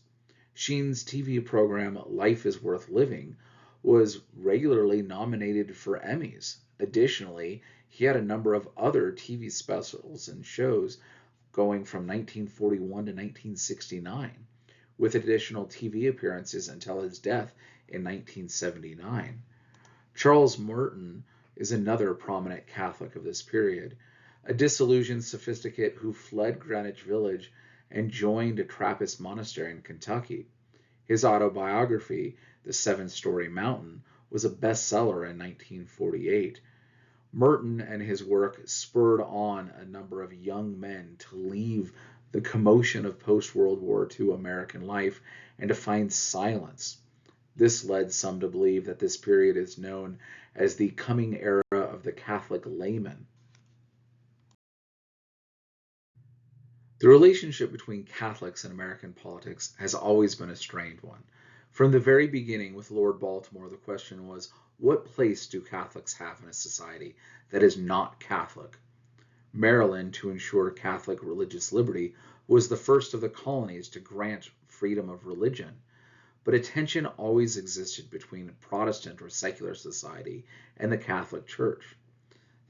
Sheen's TV program Life is Worth Living was regularly nominated for Emmys. Additionally, he had a number of other TV specials and shows going from 1941 to 1969, with additional TV appearances until his death in 1979. Charles Merton is another prominent Catholic of this period, a disillusioned sophisticate who fled Greenwich Village and joined a Trappist monastery in Kentucky. His autobiography, The Seven-Story Mountain, was a bestseller in 1948. Merton and his work spurred on a number of young men to leave the commotion of post-World War II American life and to find silence. This led some to believe that this period is known as the coming era of the Catholic layman. The relationship between Catholics and American politics has always been a strained one. From the very beginning with Lord Baltimore, the question was, what place do Catholics have in a society that is not Catholic? Maryland, to ensure Catholic religious liberty, was the first of the colonies to grant freedom of religion, but a tension always existed between Protestant or secular society and the Catholic Church.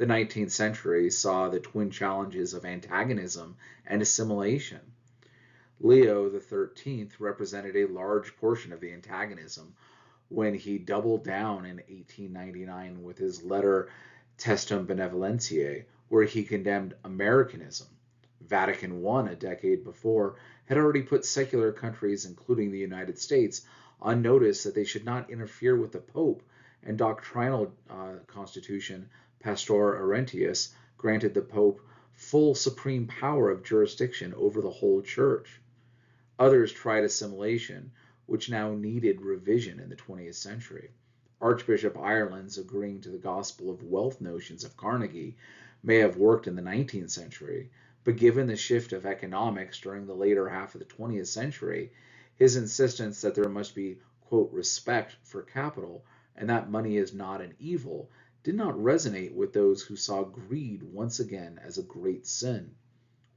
The 19th century saw the twin challenges of antagonism and assimilation. Leo XIII represented a large portion of the antagonism when he doubled down in 1899 with his letter Testum Benevolentiae, where he condemned Americanism. Vatican I, a decade before, had already put secular countries, including the United States, on notice that they should not interfere with the Pope, and doctrinal constitution Pastor Arrentius granted the Pope full supreme power of jurisdiction over the whole church. Others tried assimilation, which now needed revision in the 20th century. Archbishop Ireland's agreeing to the gospel of wealth notions of Carnegie may have worked in the 19th century, but given the shift of economics during the later half of the 20th century, his insistence that there must be, quote, respect for capital and that money is not an evil did not resonate with those who saw greed once again as a great sin.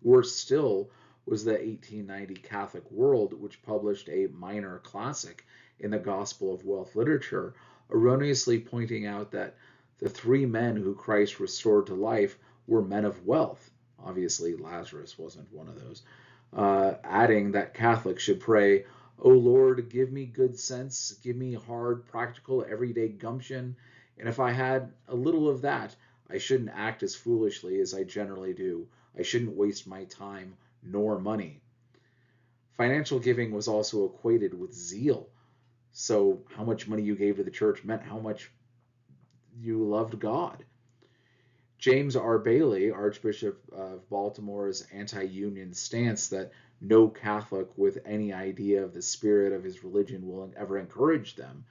Worse still was the 1890 Catholic World, which published a minor classic in the Gospel of Wealth literature, erroneously pointing out that the three men who Christ restored to life were men of wealth. Obviously, Lazarus wasn't one of those. Adding that Catholics should pray, "O Lord, give me good sense, give me hard, practical, everyday gumption, and if I had a little of that, I shouldn't act as foolishly as I generally do. I shouldn't waste my time nor money." Financial giving was also equated with zeal. So how much money you gave to the church meant how much you loved God. James R. Bailey, Archbishop of Baltimore's anti-union stance that no Catholic with any idea of the spirit of his religion will ever encourage them,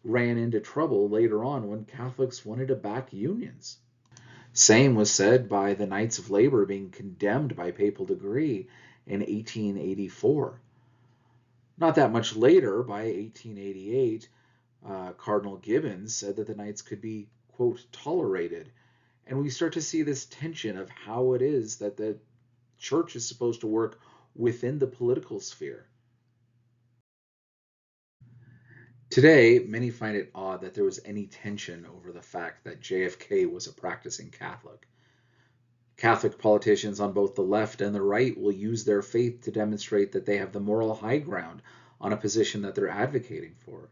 ran into trouble later on when Catholics wanted to back unions. Same was said by the Knights of Labor being condemned by papal decree in 1884. Not that much later, by 1888, Cardinal Gibbons said that the Knights could be, quote, tolerated. And we start to see this tension of how it is that the church is supposed to work within the political sphere. Today, many find it odd that there was any tension over the fact that JFK was a practicing Catholic. Catholic politicians on both the left and the right will use their faith to demonstrate that they have the moral high ground on a position that they're advocating for.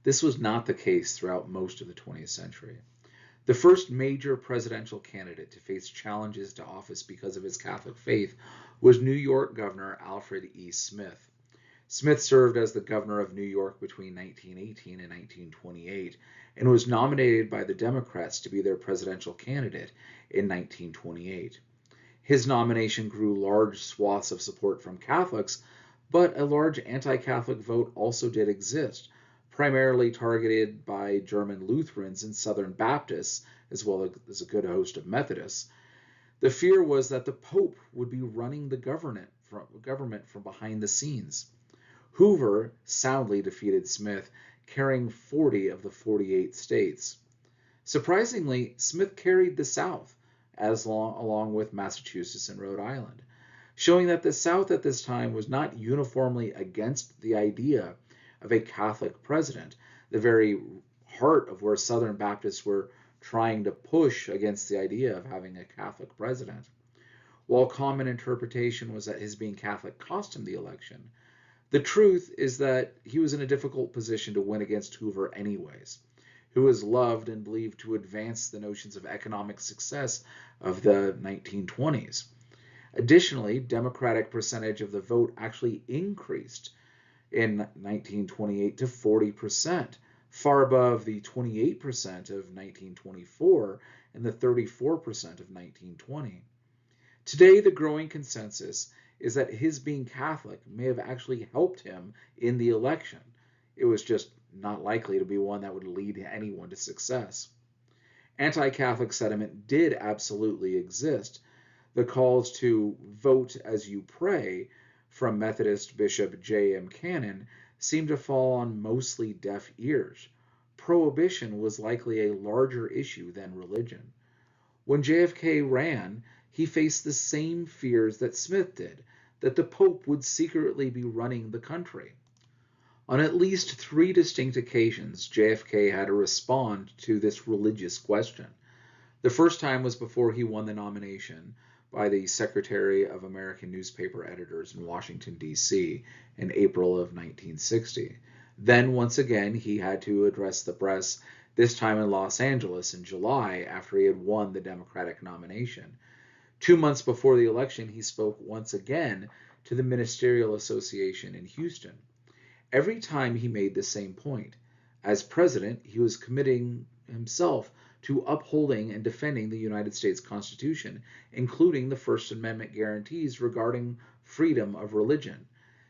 This was not the case throughout most of the 20th century. The first major presidential candidate to face challenges to office because of his Catholic faith was New York Governor Alfred E. Smith. Smith served as the governor of New York between 1918 and 1928 and was nominated by the Democrats to be their presidential candidate in 1928. His nomination grew large swaths of support from Catholics, but a large anti-Catholic vote also did exist, primarily targeted by German Lutherans and Southern Baptists, as well as a good host of Methodists. The fear was that the Pope would be running the government from behind the scenes. Hoover soundly defeated Smith, carrying 40 of the 48 states. Surprisingly, Smith carried the South, along with Massachusetts and Rhode Island, showing that the South at this time was not uniformly against the idea of a Catholic president, the very heart of where Southern Baptists were trying to push against the idea of having a Catholic president. While common interpretation was that his being Catholic cost him the election, the truth is that he was in a difficult position to win against Hoover anyways, who was loved and believed to advance the notions of economic success of the 1920s. Additionally, Democratic percentage of the vote actually increased in 1928 to 40%, far above the 28% of 1924 and the 34% of 1920. Today, the growing consensus is that his being Catholic may have actually helped him in the election. It was just not likely to be one that would lead anyone to success. Anti-Catholic sentiment did absolutely exist. The calls to vote as you pray from Methodist Bishop J.M. Cannon seemed to fall on mostly deaf ears. Prohibition was likely a larger issue than religion. When JFK ran, he faced the same fears that Smith did, that the Pope would secretly be running the country. On at least 3 distinct occasions, JFK had to respond to this religious question. The first time was before he won the nomination by the Secretary of American Newspaper Editors in Washington, D.C. in April of 1960. Then, once again, he had to address the press, this time in Los Angeles in July after he had won the Democratic nomination. 2 months before the election, he spoke once again to the Ministerial Association in Houston. Every time he made the same point. As president, he was committing himself to upholding and defending the United States Constitution, including the First Amendment guarantees regarding freedom of religion.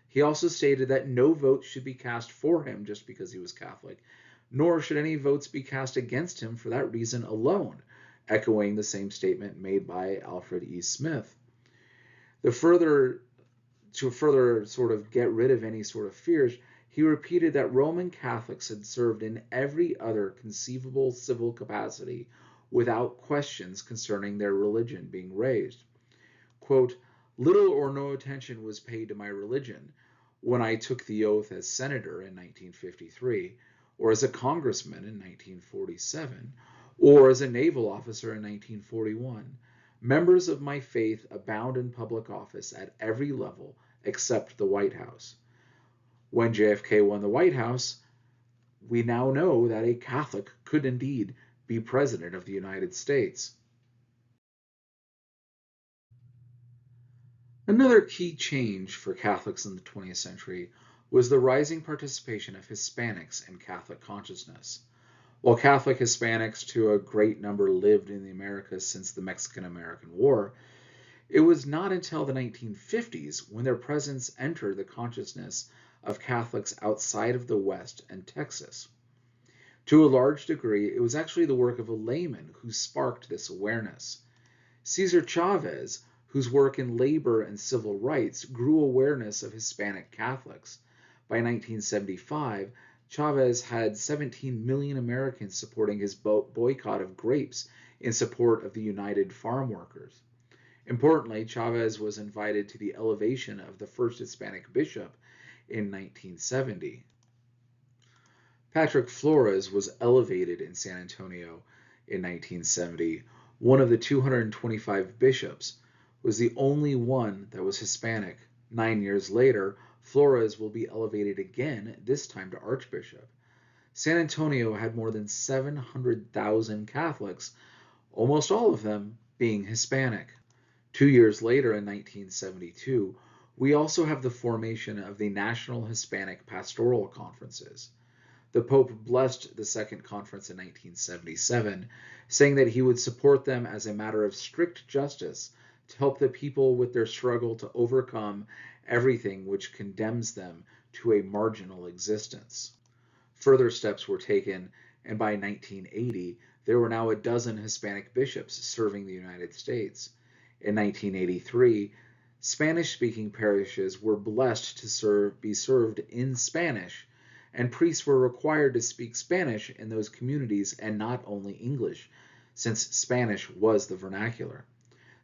He also stated that no vote should be cast for him just because he was Catholic, nor should any votes be cast against him for that reason alone, echoing the same statement made by Alfred E. Smith. To further sort of get rid of any sort of fears, he repeated that Roman Catholics had served in every other conceivable civil capacity without questions concerning their religion being raised. Quote, little or no attention was paid to my religion when I took the oath as senator in 1953, or as a congressman in 1947, or as a naval officer in 1941. Members of my faith abound in public office at every level except the White House. When JFK won the White House, we now know that a Catholic could indeed be president of the United States. Another key change for Catholics in the 20th century was the rising participation of Hispanics in Catholic consciousness. While Catholic Hispanics to a great number lived in the Americas since the Mexican-American War, it was not until the 1950s when their presence entered the consciousness of Catholics outside of the West and Texas. To a large degree, it was actually the work of a layman who sparked this awareness. Cesar Chavez, whose work in labor and civil rights grew awareness of Hispanic Catholics. By 1975, Chavez had 17 million Americans supporting his boycott of grapes in support of the United Farm Workers. Importantly, Chavez was invited to the elevation of the first Hispanic bishop in 1970. Patrick Flores was elevated in San Antonio in 1970. One of the 225 bishops was the only one that was Hispanic. 9 years later, Flores will be elevated again, this time to Archbishop. San Antonio had more than 700,000 Catholics, almost all of them being Hispanic. 2 years later, in 1972, we also have the formation of the National Hispanic Pastoral Conferences. The Pope blessed the Second Conference in 1977, saying that he would support them as a matter of strict justice to help the people with their struggle to overcome everything which condemns them to a marginal existence. Further steps were taken, and by 1980, there were now a dozen Hispanic bishops serving the United States. In 1983, Spanish-speaking parishes were blessed to be served in Spanish, and priests were required to speak Spanish in those communities and not only English, since Spanish was the vernacular.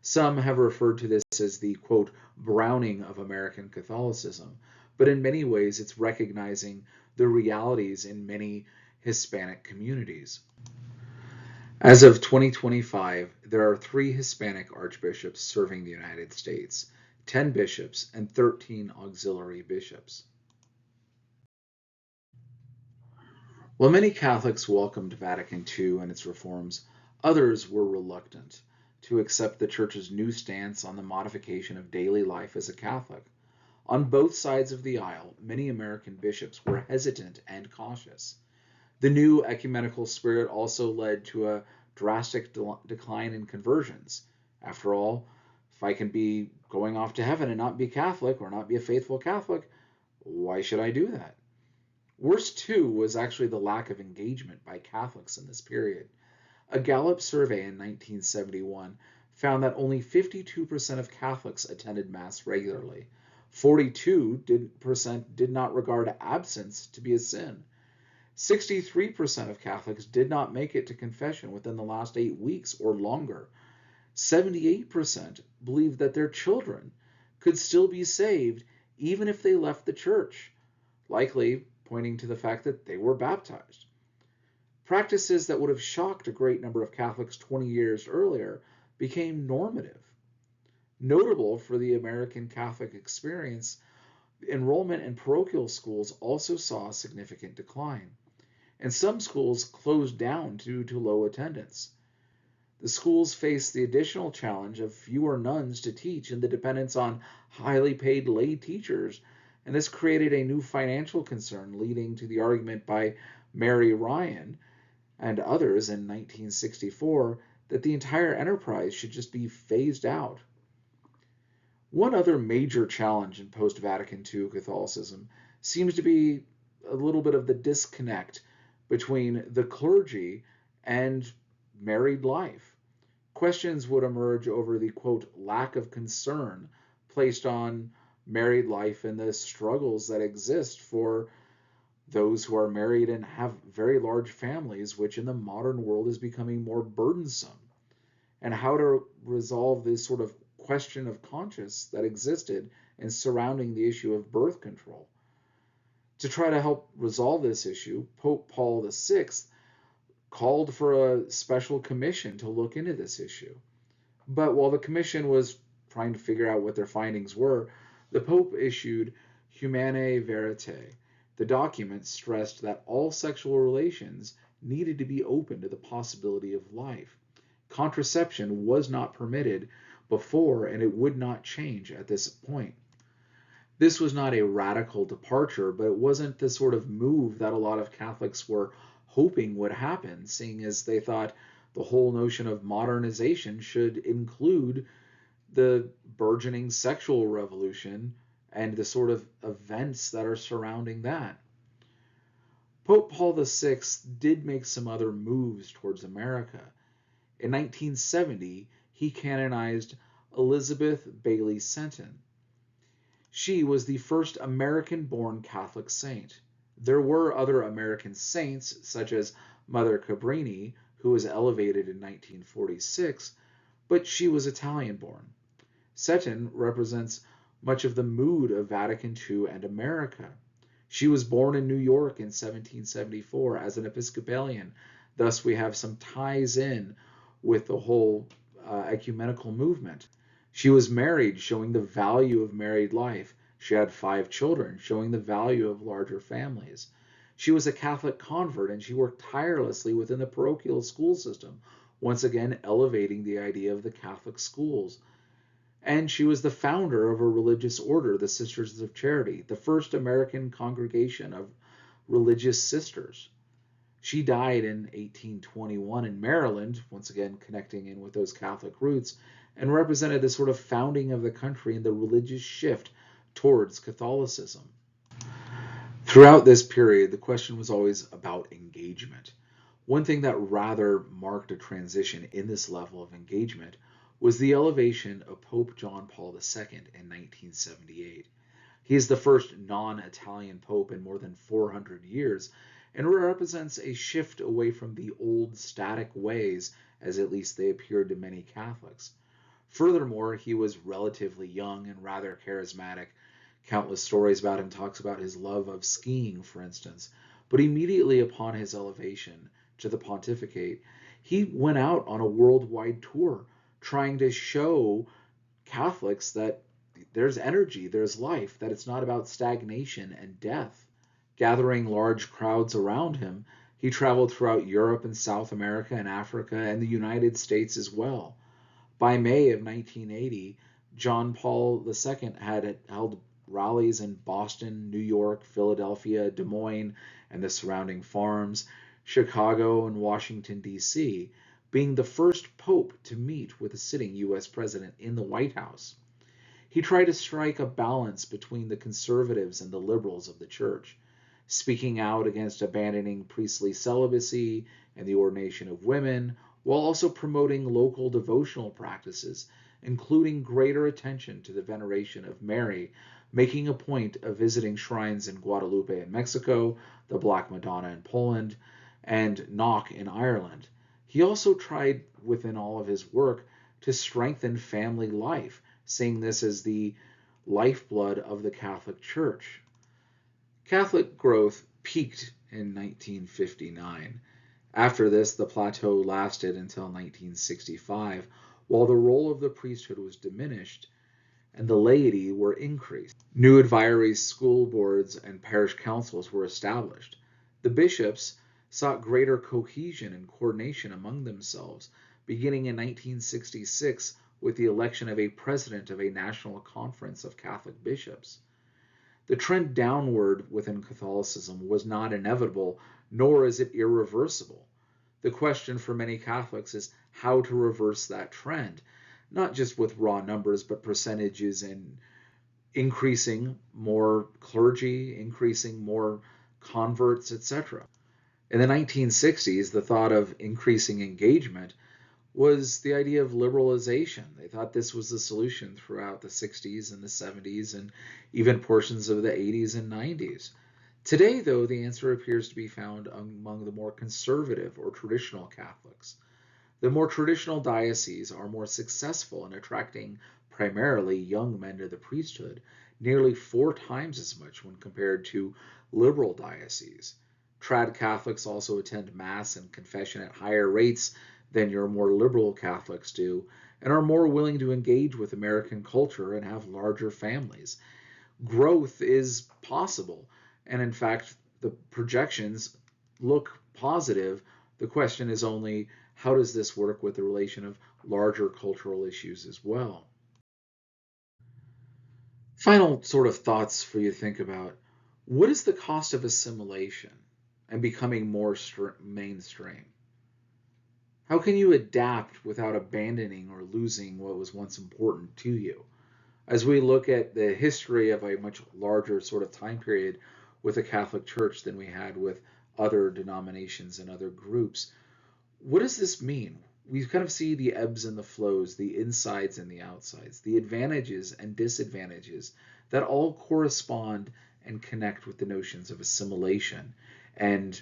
Some have referred to this as the, quote, browning of American Catholicism, but in many ways it's recognizing the realities in many Hispanic communities. As of 2025, there are 3 Hispanic archbishops serving the United States, 10 bishops, and 13 auxiliary bishops. While many Catholics welcomed Vatican II and its reforms, others were reluctant to accept the Church's new stance on the modification of daily life as a Catholic. On both sides of the aisle, many American bishops were hesitant and cautious. The new ecumenical spirit also led to a drastic decline in conversions. After all, if I can be going off to heaven and not be Catholic or not be a faithful Catholic, why should I do that? Worse, too, was actually the lack of engagement by Catholics in this period. A Gallup survey in 1971 found that only 52% of Catholics attended Mass regularly. 42% did not regard absence to be a sin. 63% of Catholics did not make it to confession within the last 8 weeks or longer. 78% believed that their children could still be saved even if they left the church, likely pointing to the fact that they were baptized. Practices that would have shocked a great number of Catholics 20 years earlier became normative. Notable for the American Catholic experience, enrollment in parochial schools also saw a significant decline, and some schools closed down due to low attendance. The schools faced the additional challenge of fewer nuns to teach and the dependence on highly paid lay teachers, and this created a new financial concern, leading to the argument by Mary Ryan and others in 1964 that the entire enterprise should just be phased out. One other major challenge in post-Vatican II Catholicism seems to be a little bit of the disconnect between the clergy and married life. Questions would emerge over the, quote, lack of concern placed on married life and the struggles that exist for those who are married and have very large families, which in the modern world is becoming more burdensome, and how to resolve this sort of question of conscience that existed in surrounding the issue of birth control. To try to help resolve this issue, Pope Paul VI called for a special commission to look into this issue. But while the commission was trying to figure out what their findings were, the Pope issued Humanae Veritae. The document stressed that all sexual relations needed to be open to the possibility of life. Contraception was not permitted before, and it would not change at this point. This was not a radical departure, but it wasn't the sort of move that a lot of Catholics were hoping would happen, seeing as they thought the whole notion of modernization should include the burgeoning sexual revolution and the sort of events that are surrounding that. Pope Paul VI did make some other moves towards America. In 1970, he canonized Elizabeth Bailey Seton. She was the first American-born Catholic saint. There were other American saints, such as Mother Cabrini, who was elevated in 1946, but she was Italian-born. Seton represents much of the mood of Vatican II and America. She was born in New York in 1774 as an Episcopalian. Thus, we have some ties in with the whole ecumenical movement. She was married, showing the value of married life. She had 5 children, showing the value of larger families. She was a Catholic convert, and she worked tirelessly within the parochial school system, once again elevating the idea of the Catholic schools. And she was the founder of a religious order, the Sisters of Charity, the first American congregation of religious sisters. She died in 1821 in Maryland, once again connecting in with those Catholic roots, and represented the sort of founding of the country and the religious shift towards Catholicism. Throughout this period, the question was always about engagement. One thing that rather marked a transition in this level of engagement was the elevation of Pope John Paul II in 1978. He is the first non-Italian pope in more than 400 years and represents a shift away from the old static ways, as at least they appeared to many Catholics. Furthermore, he was relatively young and rather charismatic. Countless stories about him talks about his love of skiing, for instance. But immediately upon his elevation to the pontificate, he went out on a worldwide tour trying to show Catholics that there's energy, there's life, that it's not about stagnation and death. Gathering large crowds around him, he traveled throughout Europe and South America and Africa and the United States as well. By May of 1980, John Paul II had held rallies in Boston, New York, Philadelphia, Des Moines, and the surrounding farms, Chicago, and Washington, D.C., being the first pope to meet with a sitting U.S. president in the White House. He tried to strike a balance between the conservatives and the liberals of the church, speaking out against abandoning priestly celibacy and the ordination of women, while also promoting local devotional practices, including greater attention to the veneration of Mary, making a point of visiting shrines in Guadalupe in Mexico, the Black Madonna in Poland, and Knock in Ireland. He also tried, within all of his work, to strengthen family life, seeing this as the lifeblood of the Catholic Church. Catholic growth peaked in 1959, After this, the plateau lasted until 1965, while the role of the priesthood was diminished and the laity were increased. New advisories, school boards, and parish councils were established. The bishops sought greater cohesion and coordination among themselves, beginning in 1966 with the election of a president of a national conference of Catholic bishops. The trend downward within Catholicism was not inevitable, nor is it irreversible. The question for many Catholics is how to reverse that trend, not just with raw numbers, but percentages and increasing more clergy, increasing more converts, etc. In the 1960s, the thought of increasing engagement was the idea of liberalization. They thought this was the solution throughout the 60s and the 70s and even portions of the 80s and 90s. Today, though, the answer appears to be found among the more conservative or traditional Catholics. The more traditional dioceses are more successful in attracting primarily young men to the priesthood, nearly 4 times as much when compared to liberal dioceses. Trad Catholics also attend Mass and confession at higher rates than your more liberal Catholics do, and are more willing to engage with American culture and have larger families. Growth is possible, and in fact, the projections look positive. The question is only how does this work with the relation of larger cultural issues as well? Final sort of thoughts for you to think about. What is the cost of assimilation and becoming more mainstream? How can you adapt without abandoning or losing what was once important to you? As we look at the history of a much larger sort of time period with the Catholic Church than we had with other denominations and other groups, what does this mean? We kind of see the ebbs and the flows, the insides and the outsides, the advantages and disadvantages that all correspond and connect with the notions of assimilation and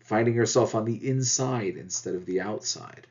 finding yourself on the inside instead of the outside.